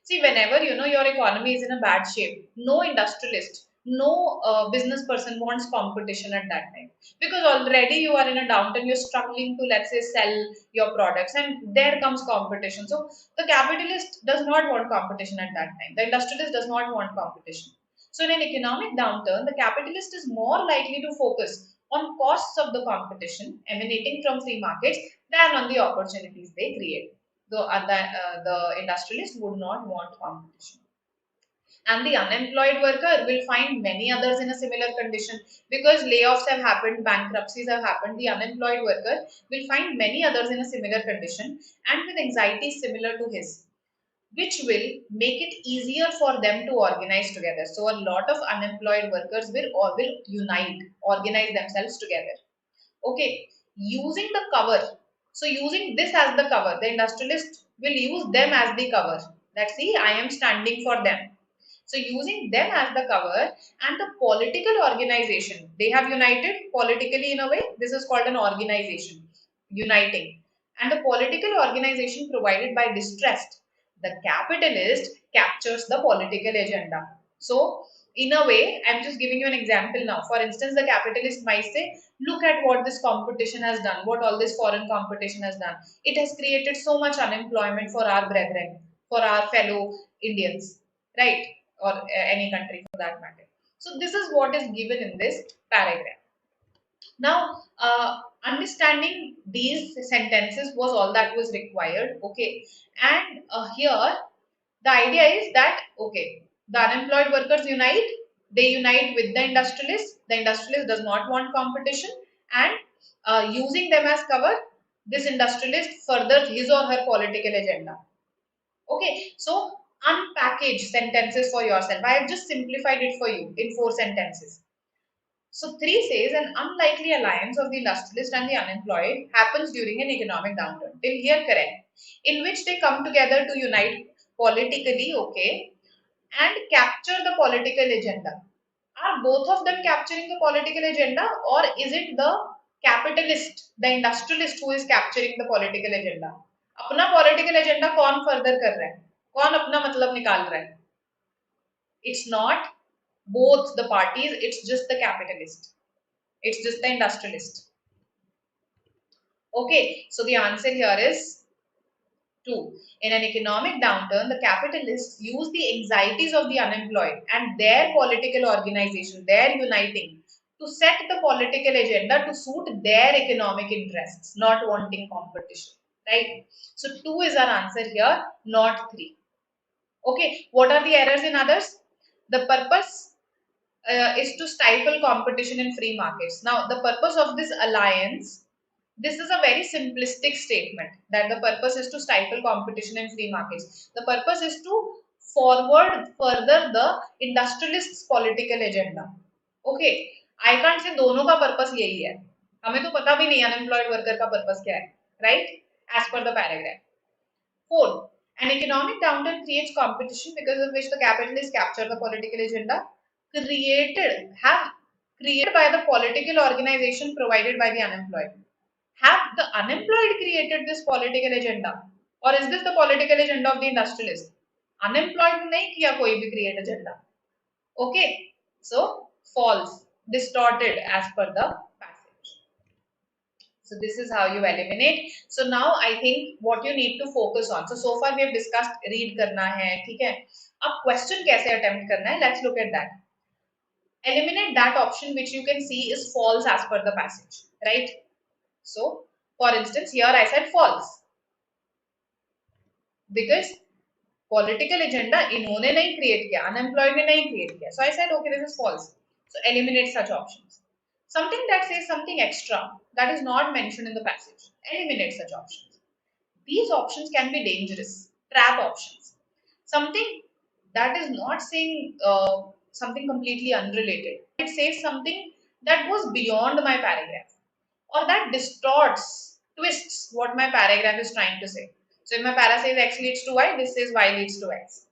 See, whenever your economy is in a bad shape, no industrialist, no business person wants competition at that time, because already you are in a downturn. You're struggling to, let's say, sell your products, and there comes competition. So the capitalist does not want competition at that time. The industrialist does not want competition. So in an economic downturn, the capitalist is more likely to focus on costs of the competition emanating from free markets than on the opportunities they create. The industrialist would not want competition. And the unemployed worker will find many others in a similar condition, because layoffs have happened, bankruptcies have happened. The unemployed worker will find many others in a similar condition and with anxiety similar to his, which will make it easier for them to organize together. So a lot of unemployed workers will unite, organize themselves together. Okay, using the cover. So using this as the cover, the industrialist will use them as the cover. That see, I am standing for them. So using them as the cover, and the political organization, they have united politically in a way. This is called an organization, uniting. And the political organization provided by distressed, the capitalist captures the political agenda. So in a way, I'm just giving you an example now. For instance, the capitalist might say, look at what this competition has done, what all this foreign competition has done. It has created so much unemployment for our brethren, for our fellow Indians, right? Or any country for that matter. So this is what is given in this paragraph. Now, understanding these sentences was all that was required. Okay, and here the idea is that, okay, the unemployed workers unite. They unite with the industrialists. The industrialist does not want competition, and using them as cover, this industrialist furthers his or her political agenda. Okay, so unpackage sentences for yourself. I have just simplified it for you in 4 sentences. So 3 says an unlikely alliance of the industrialist and the unemployed happens during an economic downturn. Till here, correct. In which they come together to unite politically, okay, and capture the political agenda. Are both of them capturing the political agenda, or is it the capitalist, the industrialist who is capturing the political agenda? अपना political agenda कौन further कर रहा है? कौन अपना मतलब निकाल रहा है? It's not both the parties, it's just the capitalist. It's just the industrialist. Okay, so the answer here is 2. In an economic downturn, the capitalists use the anxieties of the unemployed and their political organization, their uniting, to set the political agenda to suit their economic interests, not wanting competition. Right? So 2 is our answer here, not 3. Okay, what are the errors in others? The purpose is to stifle competition in free markets. Now, the purpose of this alliance, this is a very simplistic statement that the purpose is to stifle competition in free markets. The purpose is to forward further the industrialists' political agenda. Okay, I can't say दोनों का purpose यही है. हमें तो पता भी नहीं unemployed worker का purpose क्या है, right? As per the paragraph. 4. An economic downturn creates competition because of which the capitalists capture the political agenda created by the political organization provided by the unemployed. Have the unemployed created this political agenda, or is this the political agenda of the industrialist? Unemployed ने नहीं किया कोई भी create agenda. Okay, so false, distorted as per the passage. So this is how you eliminate. So now I think what you need to focus on. So far we have discussed read करना है, ठीक है? अब question कैसे attempt करना है? Let's look at that. Eliminate that option which you can see is false as per the passage, right? So, for instance, here I said false because political agenda इन्होंने नहीं create किया, unemployed ने नहीं create किया. So I said, okay, this is false. So eliminate such options. Something that says something extra that is not mentioned in the passage. Eliminate such options. These options can be dangerous, trap options. Something that is not saying something completely unrelated. It says something that goes beyond my paragraph or that distorts, twists what my paragraph is trying to say. So if my para says x leads to y, this says y leads to x.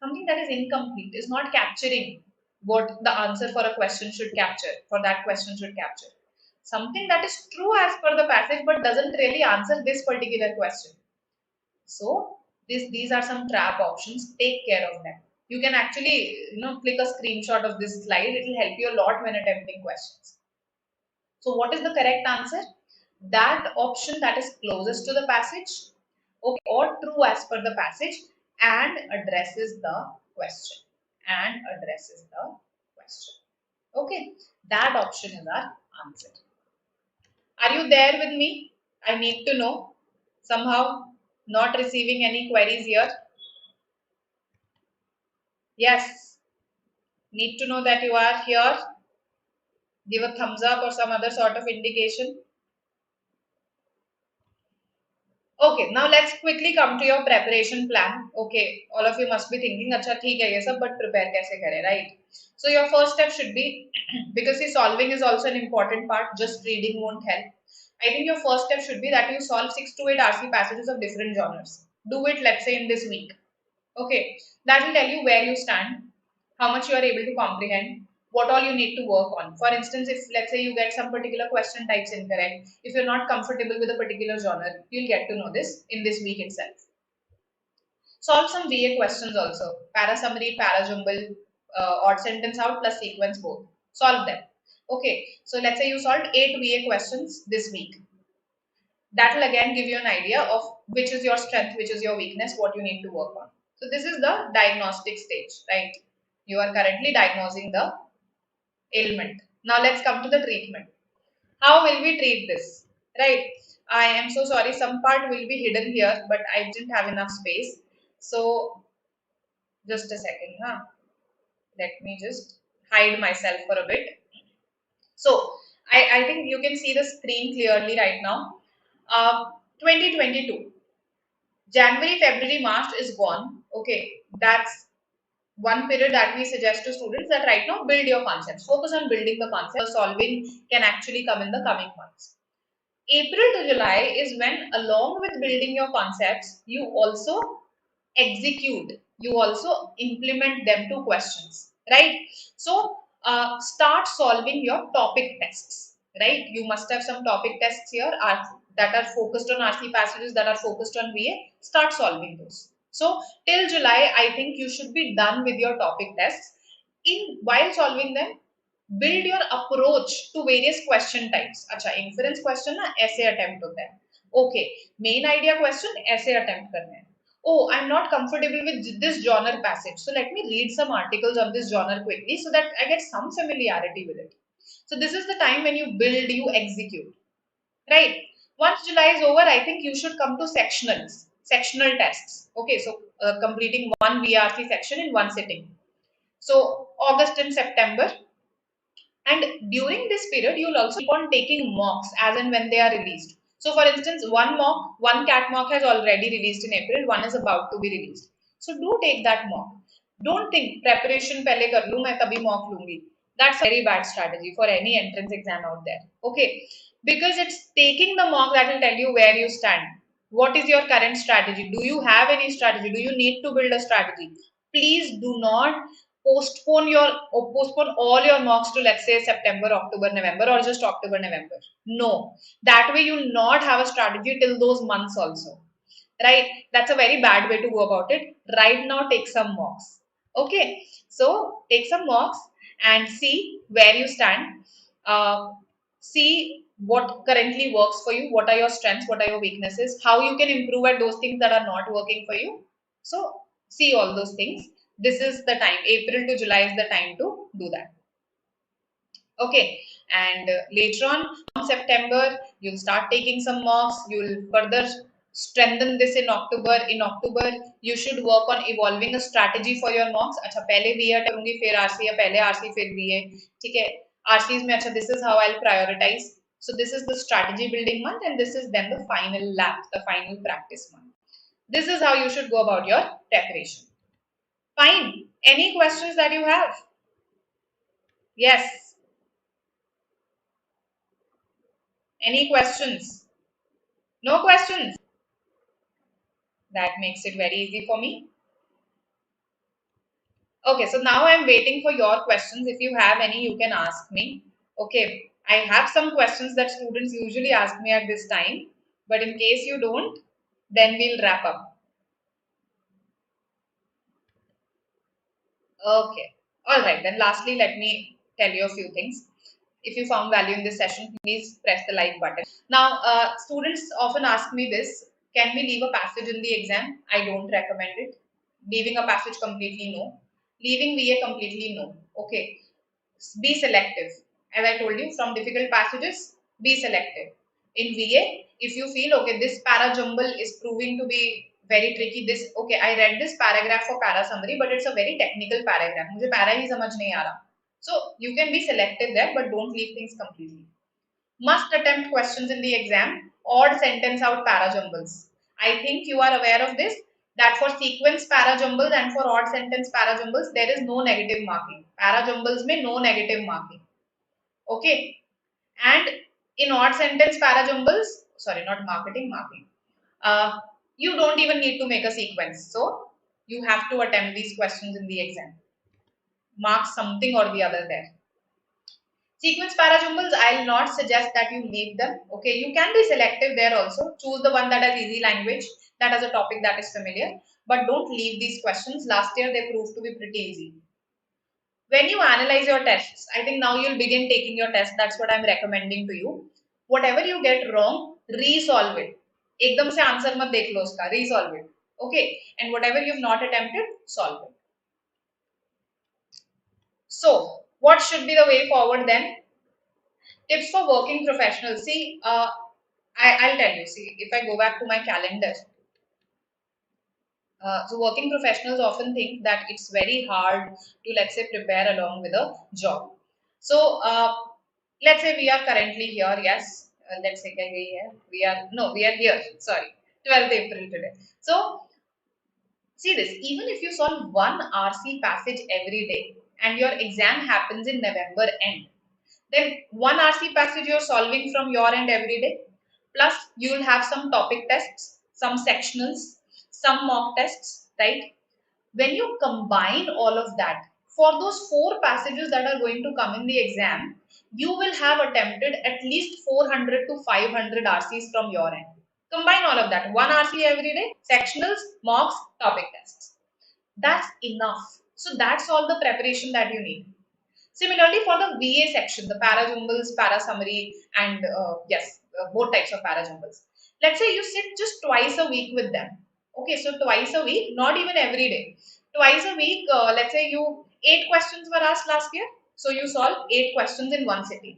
Something that is incomplete is not capturing what the answer for a question should capture, for that question should capture. Something that is true as per the passage but doesn't really answer this particular question. So these are some trap options. Take care of them. You can actually click a screenshot of this slide. It will help you a lot when attempting questions. So what is the correct answer? That option that is closest to the passage, okay, or true as per the passage and addresses the question. And addresses the question. Okay, that option is our answer. Are you there with me? I need to know. Somehow not receiving any queries here. Yes, need to know that you are here. Give a thumbs up or some other sort of indication. Okay, now let's quickly come to your preparation plan. Okay, all of you must be thinking, अच्छा ठीक है ये सब, but prepare कैसे करें, right? So your first step should be, because see, solving is also an important part. Just reading won't help. I think your first step should be that you solve 6 to 8 RC passages of different genres. Do it, let's say, in this week. Okay, that will tell you where you stand, how much you are able to comprehend, what all you need to work on. For instance, if let's say you get some particular question types incorrect, if you're not comfortable with a particular genre, you'll get to know this in this week itself. Solve some VA questions also. Para summary, para jumble, odd sentence out plus sequence both. Solve them. Okay, so let's say you solved 8 VA questions this week. That will again give you an idea of which is your strength, which is your weakness, what you need to work on. So this is the diagnostic stage, right? You are currently diagnosing the ailment. Now let's come to the treatment. How will we treat this, right? I am so sorry, some part will be hidden here, but I didn't have enough space. So just a second, huh? Let me just hide myself for a bit. So I think you can see the screen clearly right now. 2022. January, February, March is gone. Okay, that's one period that we suggest to students that right now build your concepts. Focus on building the concepts. Solving can actually come in the coming months. April to July is when, along with building your concepts, you also execute, you also implement them to questions, right? So start solving your topic tests, right? You must have some topic tests here that are focused on RC passages, that are focused on VA. Start solving those. So till July, I think you should be done with your topic tests. While solving them, build your approach to various question types. अच्छा, inference question ना ऐसे attempt होता है. Okay, main idea question ऐसे attempt करने हैं. Oh, I'm not comfortable with this genre passage, so let me read some articles on this genre quickly so that I get some familiarity with it. So this is the time when you build, you execute, right? Once July is over, I think you should come to sectional tests. Okay, so completing one VRC section in one sitting. So August and September. And during this period, you will also keep on taking mocks as and when they are released. So for instance, one CAT mock has already released in April, one is about to be released. So do take that mock. Don't think preparation pehle kar lu, main tabhi mock lungi. That's a very bad strategy for any entrance exam out there. Okay, because it's taking the mock that will tell you where you stand. What is your current strategy? Do you have any strategy? Do you need to build a strategy? Please do not postpone all your mocks to, let's say, September, October, November, or just October, November. No, that way you'll not have a strategy till those months also, right? That's a very bad way to go about it. Right now, take some mocks. Okay, so take some mocks and see where you stand. See what currently works for you, what are your strengths, what are your weaknesses, how you can improve at those things that are not working for you. So see all those things. This is the time. April to July is the time to do that. Okay, and later on September, you'll start taking some mocks. You'll further strengthen this in October. In October, you should work on evolving a strategy for your mocks. अच्छा पहले VA करूँगी, फिर RC, या पहले RC फिर VA. ठीक है, RCs में अच्छा, this is how I'll prioritize. So this is the strategy building month, and this is then the final lap, the final practice month. This is how you should go about your preparation. Fine. Any questions that you have? Yes. Any questions? No questions. That makes it very easy for me. Okay, so now I'm waiting for your questions. If you have any, you can ask me. Okay, I have some questions that students usually ask me at this time, but in case you don't, then we'll wrap up. Okay, all right, then lastly, let me tell you a few things. If you found value in this session, please press the like button. Now, students often ask me this, can we leave a passage in the exam? I don't recommend it. Leaving a passage completely, no. Leaving VA completely, no. Okay, be selective. As I told you, from difficult passages, be selective. In VA, if you feel, okay, this para jumble is proving to be very tricky, this, okay, I read this paragraph for para summary, but it's a very technical paragraph. मुझे para ही समझ नहीं आ रहा. So, you can be selective there, but don't leave things completely. Must attempt questions in the exam, odd sentence out para jumbles. I think you are aware of this, that for sequence para jumbles and for odd sentence para jumbles, there is no negative marking. Para jumbles mein no negative marking. Okay. And in odd sentence para jumbles, sorry, not marking. Uh, you don't even need to make a sequence. So you have to attempt these questions in the exam. Mark something or the other there. Sequence parajumbles, I'll not suggest that you leave them. Okay, you can be selective there also. Choose the one that has easy language, that has a topic that is familiar, but don't leave these questions. Last year they proved to be pretty easy. When you analyze your tests, I think now you'll begin taking your test. That's what I'm recommending to you. Whatever you get wrong, resolve it. एकदम से answer मत देख लो उसका, resolve it. Okay, and whatever you've not attempted, solve it. So, what should be the way forward then? Tips for working professionals. See, I'll tell you. See, if I go back to my calendar, so working professionals often think that it's very hard to, let's say, prepare along with a job. So, let's say we are currently here. Yes, let's say we are no, we are here. Sorry, 12th April today. So, see this. Even if you solve one RC passage every day, and your exam happens in November end, then one RC passage you're solving from your end every day. Plus, you will have some topic tests, some sectionals, some mock tests, right? When you combine all of that, for those four passages that are going to come in the exam, you will have attempted at least 400 to 500 RCs from your end. Combine all of that. One RC every day, sectionals, mocks, topic tests. That's enough. So that's all the preparation that you need. Similarly, for the VA section, the para jumbles, para summary, and yes, both types of para jumbles. Let's say you sit just twice a week with them. Okay, so twice a week, not even every day. Twice a week, let's say you 8 questions were asked last year, so you solve 8 questions in one sitting.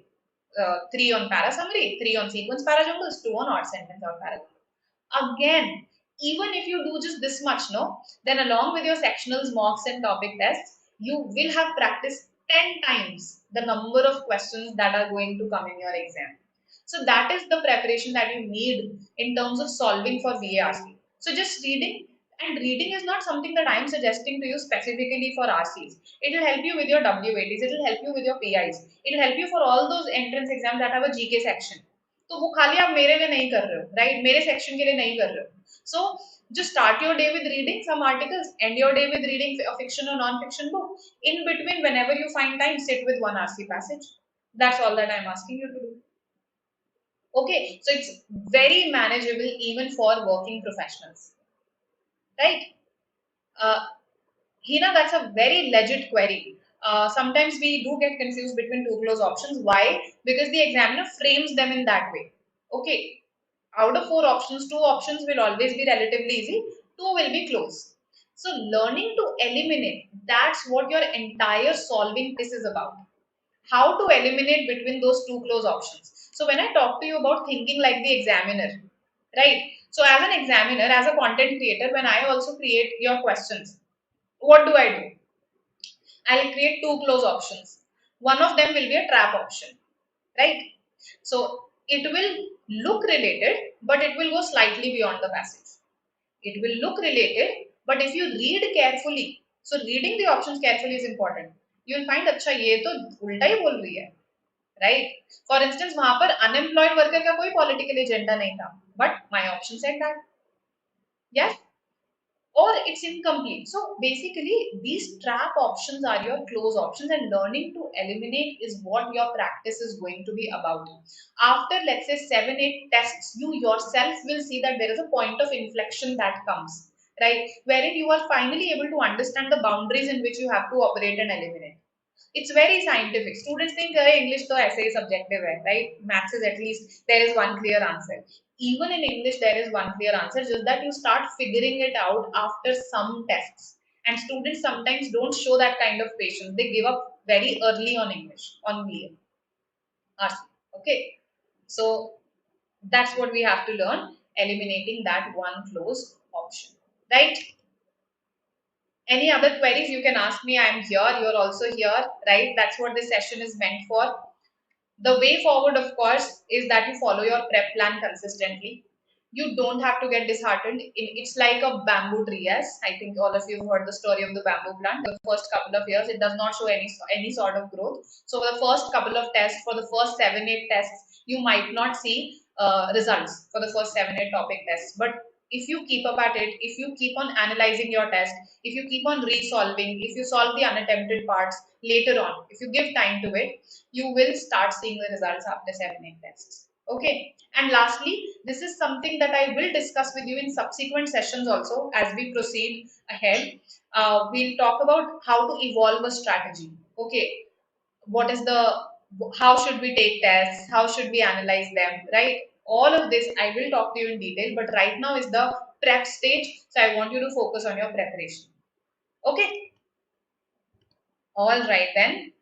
3 on para summary, 3 on sequence para jumbles, 2 on odd sentence or para jumbles. Again, even if you do just this much, no, then along with your sectionals, mocks, and topic tests, you will have practiced 10 times the number of questions that are going to come in your exam. So that is the preparation that you need in terms of solving for VARC. So just reading, and reading is not something that I am suggesting to you specifically for RCs. It will help you with your WATs, it will help you with your PIs, it will help you for all those entrance exams that have a GK section. तो वो खाली आप मेरे लिए नहीं कर रहे हो, राइट? मेरे सेक्शन के लिए नहीं कर रहे हो. So just start your day with reading some articles, end your day with reading a fiction or non-fiction book. In between, whenever you find time, sit with one RC passage. That's all that I'm asking you to do. Okay, so it's very manageable even for working professionals, right? Uh, Hina, that's a very legit query. Sometimes we do get confused between two close options. Why? Because the examiner frames them in that way. Okay, out of 4 options, 2 options will always be relatively easy, 2 will be close. So learning to eliminate, that's what your entire solving this is about. How to eliminate between those 2 close options. So when I talk to you about thinking like the examiner, right? So as an examiner, as a content creator, when I also create your questions, what do? I'll create 2 close options. One of them will be a trap option, right? So it will look related, but it will go slightly beyond the passage. It will look related, but if you read carefully, So reading the options carefully is important. You will find अच्छा ये तो उल्टा ही बोल रही है, right? For instance, वहां पर unemployed worker का कोई political agenda नहीं था, but my option said that. Yes, or it's incomplete. So basically, these trap options are your close options, and learning to eliminate is what your practice is going to be about. After, let's say, 7, 8 tests, you yourself will see that there is a point of inflection that comes, right? Wherein you are finally able to understand the boundaries in which you have to operate and eliminate. It's very scientific. Students think English तो ऐसे ही subjective है, right? Maths is at least there is one clear answer. Even in English there is one clear answer, just that you start figuring it out after some tests. And students sometimes don't show that kind of patience. They give up very early on English, on VARC. Okay, so that's what we have to learn, eliminating that one close option, right? Any other queries you can ask me. I am here, you're also here, right? That's what this session is meant for. The way forward, of course, is that you follow your prep plan consistently. You don't have to get disheartened. It's like a bamboo tree. Yes, I think all of you have heard the story of the bamboo plant. The first couple of years, it does not show any sort of growth. So for the first couple of tests, for the first 7, 8 tests, you might not see results for the first 7, 8 topic tests. But if you keep up at it, if you keep on analyzing your test, if you keep on resolving, if you solve the unattempted parts later on, if you give time to it, you will start seeing the results after 7, 8 tests. Okay. And lastly, this is something that I will discuss with you in subsequent sessions also as we proceed ahead. We'll talk about how to evolve a strategy. Okay. What is the, how should we take tests? How should we analyze them? Right? All of this I will talk to you in detail, but right now is the prep stage. So I want you to focus on your preparation. Okay. All right then.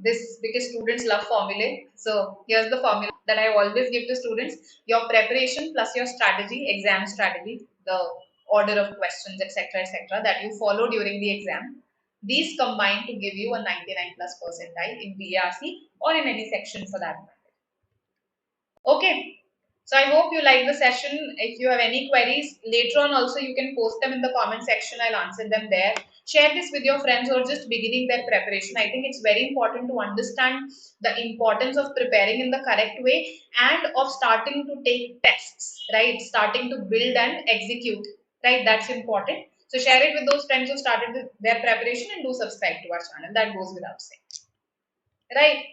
This because students love formulae. So here's the formula that I always give to students: your preparation plus your strategy, exam strategy, the order of questions, etc., that you follow during the exam. These combine to give you a 99 plus percentile in BRC or in any section for that matter. Okay. So I hope you like the session. If you have any queries later on also, you can post them in the comment section. I'll answer them there. Share this with your friends who are just beginning their preparation. I think it's very important to understand the importance of preparing in the correct way and of starting to take tests, right? Starting to build and execute, right? That's important. So share it with those friends who started their preparation and do subscribe to our channel. That goes without saying, right?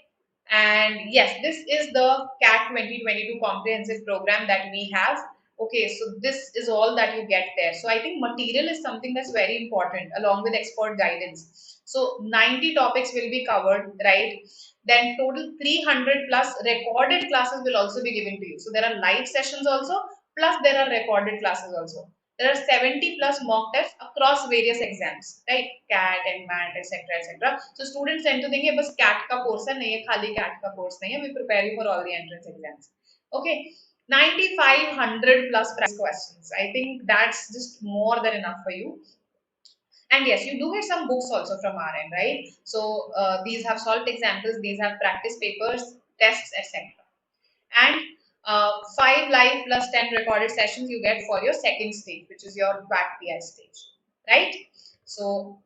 And yes, this is the CAT 2022 comprehensive program that we have. Okay, so this is all that you get there. So I think material is something that's very important along with expert guidance. So 90 topics will be covered, right? Then total 300 plus recorded classes will also be given to you. So there are live sessions also, plus there are recorded classes also. There are 70 plus mock tests across various exams, right? CAT, NMAT, etc., etc. So students tend to think कि बस CAT का course है, नहीं है खाली CAT का course नहीं है. We prepare you for all the entrance exams. Okay, 9,500 plus practice questions. I think that's just more than enough for you. And yes, you do get some books also from our end, right? So these have solved examples, these have practice papers, tests, etc. And 5 live plus 10 recorded sessions you get for your second stage, which is your VAC stage, right? So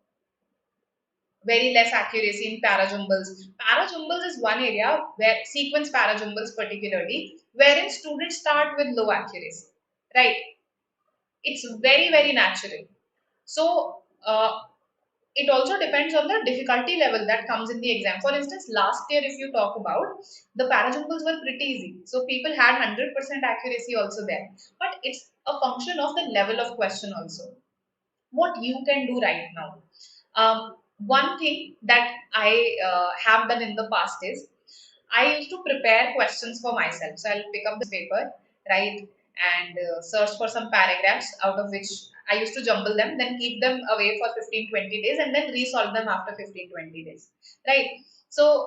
very less accuracy in para-jumbles. Para-jumbles is one area where sequence para-jumbles particularly, wherein students start with low accuracy, right? It's very, very natural. So it also depends on the difficulty level that comes in the exam. For instance, last year, if you talk about, the para-jumbles were pretty easy. So people had 100% accuracy also there. But it's a function of the level of question also. What you can do right now. One thing that I have done in the past is I used to prepare questions for myself. So I'll pick up the paper, right, and search for some paragraphs out of which I used to jumble them, then keep them away for 15, 20 days, and then resolve them after 15, 20 days, right? So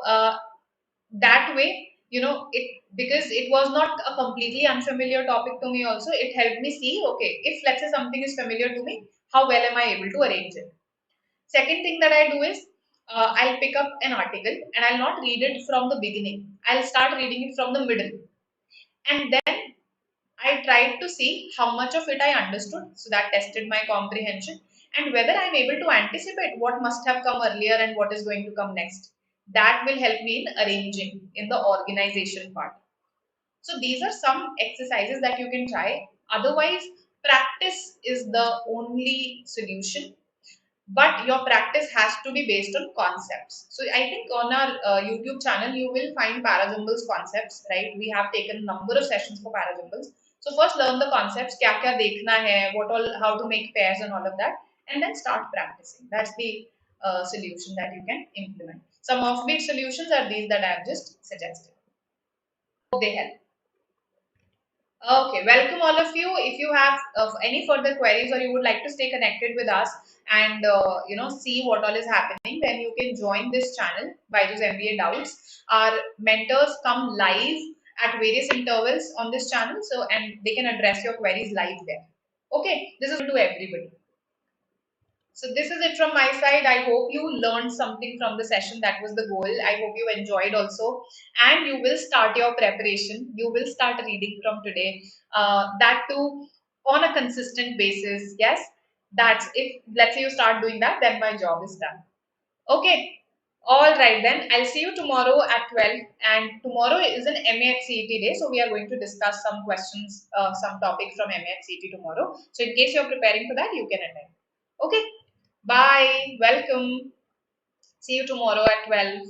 that way, it, because it was not a completely unfamiliar topic to me also, it helped me see, okay, if let's say something is familiar to me, how well am I able to arrange it? Second thing that I do is I'll pick up an article and I'll not read it from the beginning. I'll start reading it from the middle. And then I tried to see how much of it I understood. So that tested my comprehension. and whether I'm able to anticipate what must have come earlier and what is going to come next. That will help me in arranging in the organization part. So these are some exercises that you can try. Otherwise, practice is the only solution, but your practice has to be based on concepts. So I think on our YouTube channel you will find Parajumbles concepts, right? We have taken a number of sessions for Parajumbles. So first learn the concepts, kya kya dekhna hai, what all, how to make pairs and all of that, and then start practicing. That's the solution that you can implement. Some offbeat solutions are these that I have just suggested. They help. Okay, welcome all of you. If you have any further queries or you would like to stay connected with us and see what all is happening, then you can join this channel, BYJU'S MBA Doubts. Our mentors come live at various intervals on this channel, so and they can address your queries live there. Okay, this is to everybody. So this is it from my side. I hope you learned something from the session. That was the goal. I hope you enjoyed also. And you will start your preparation. You will start reading from today. That too on a consistent basis. Yes, that's if let's say you start doing that, then my job is done. Okay. All right, then I'll see you tomorrow at 12. And tomorrow is an MA CET day. So we are going to discuss some questions, some topics from MA CET tomorrow. So in case you're preparing for that, you can attend. Okay. Bye. Welcome. See you tomorrow at 12.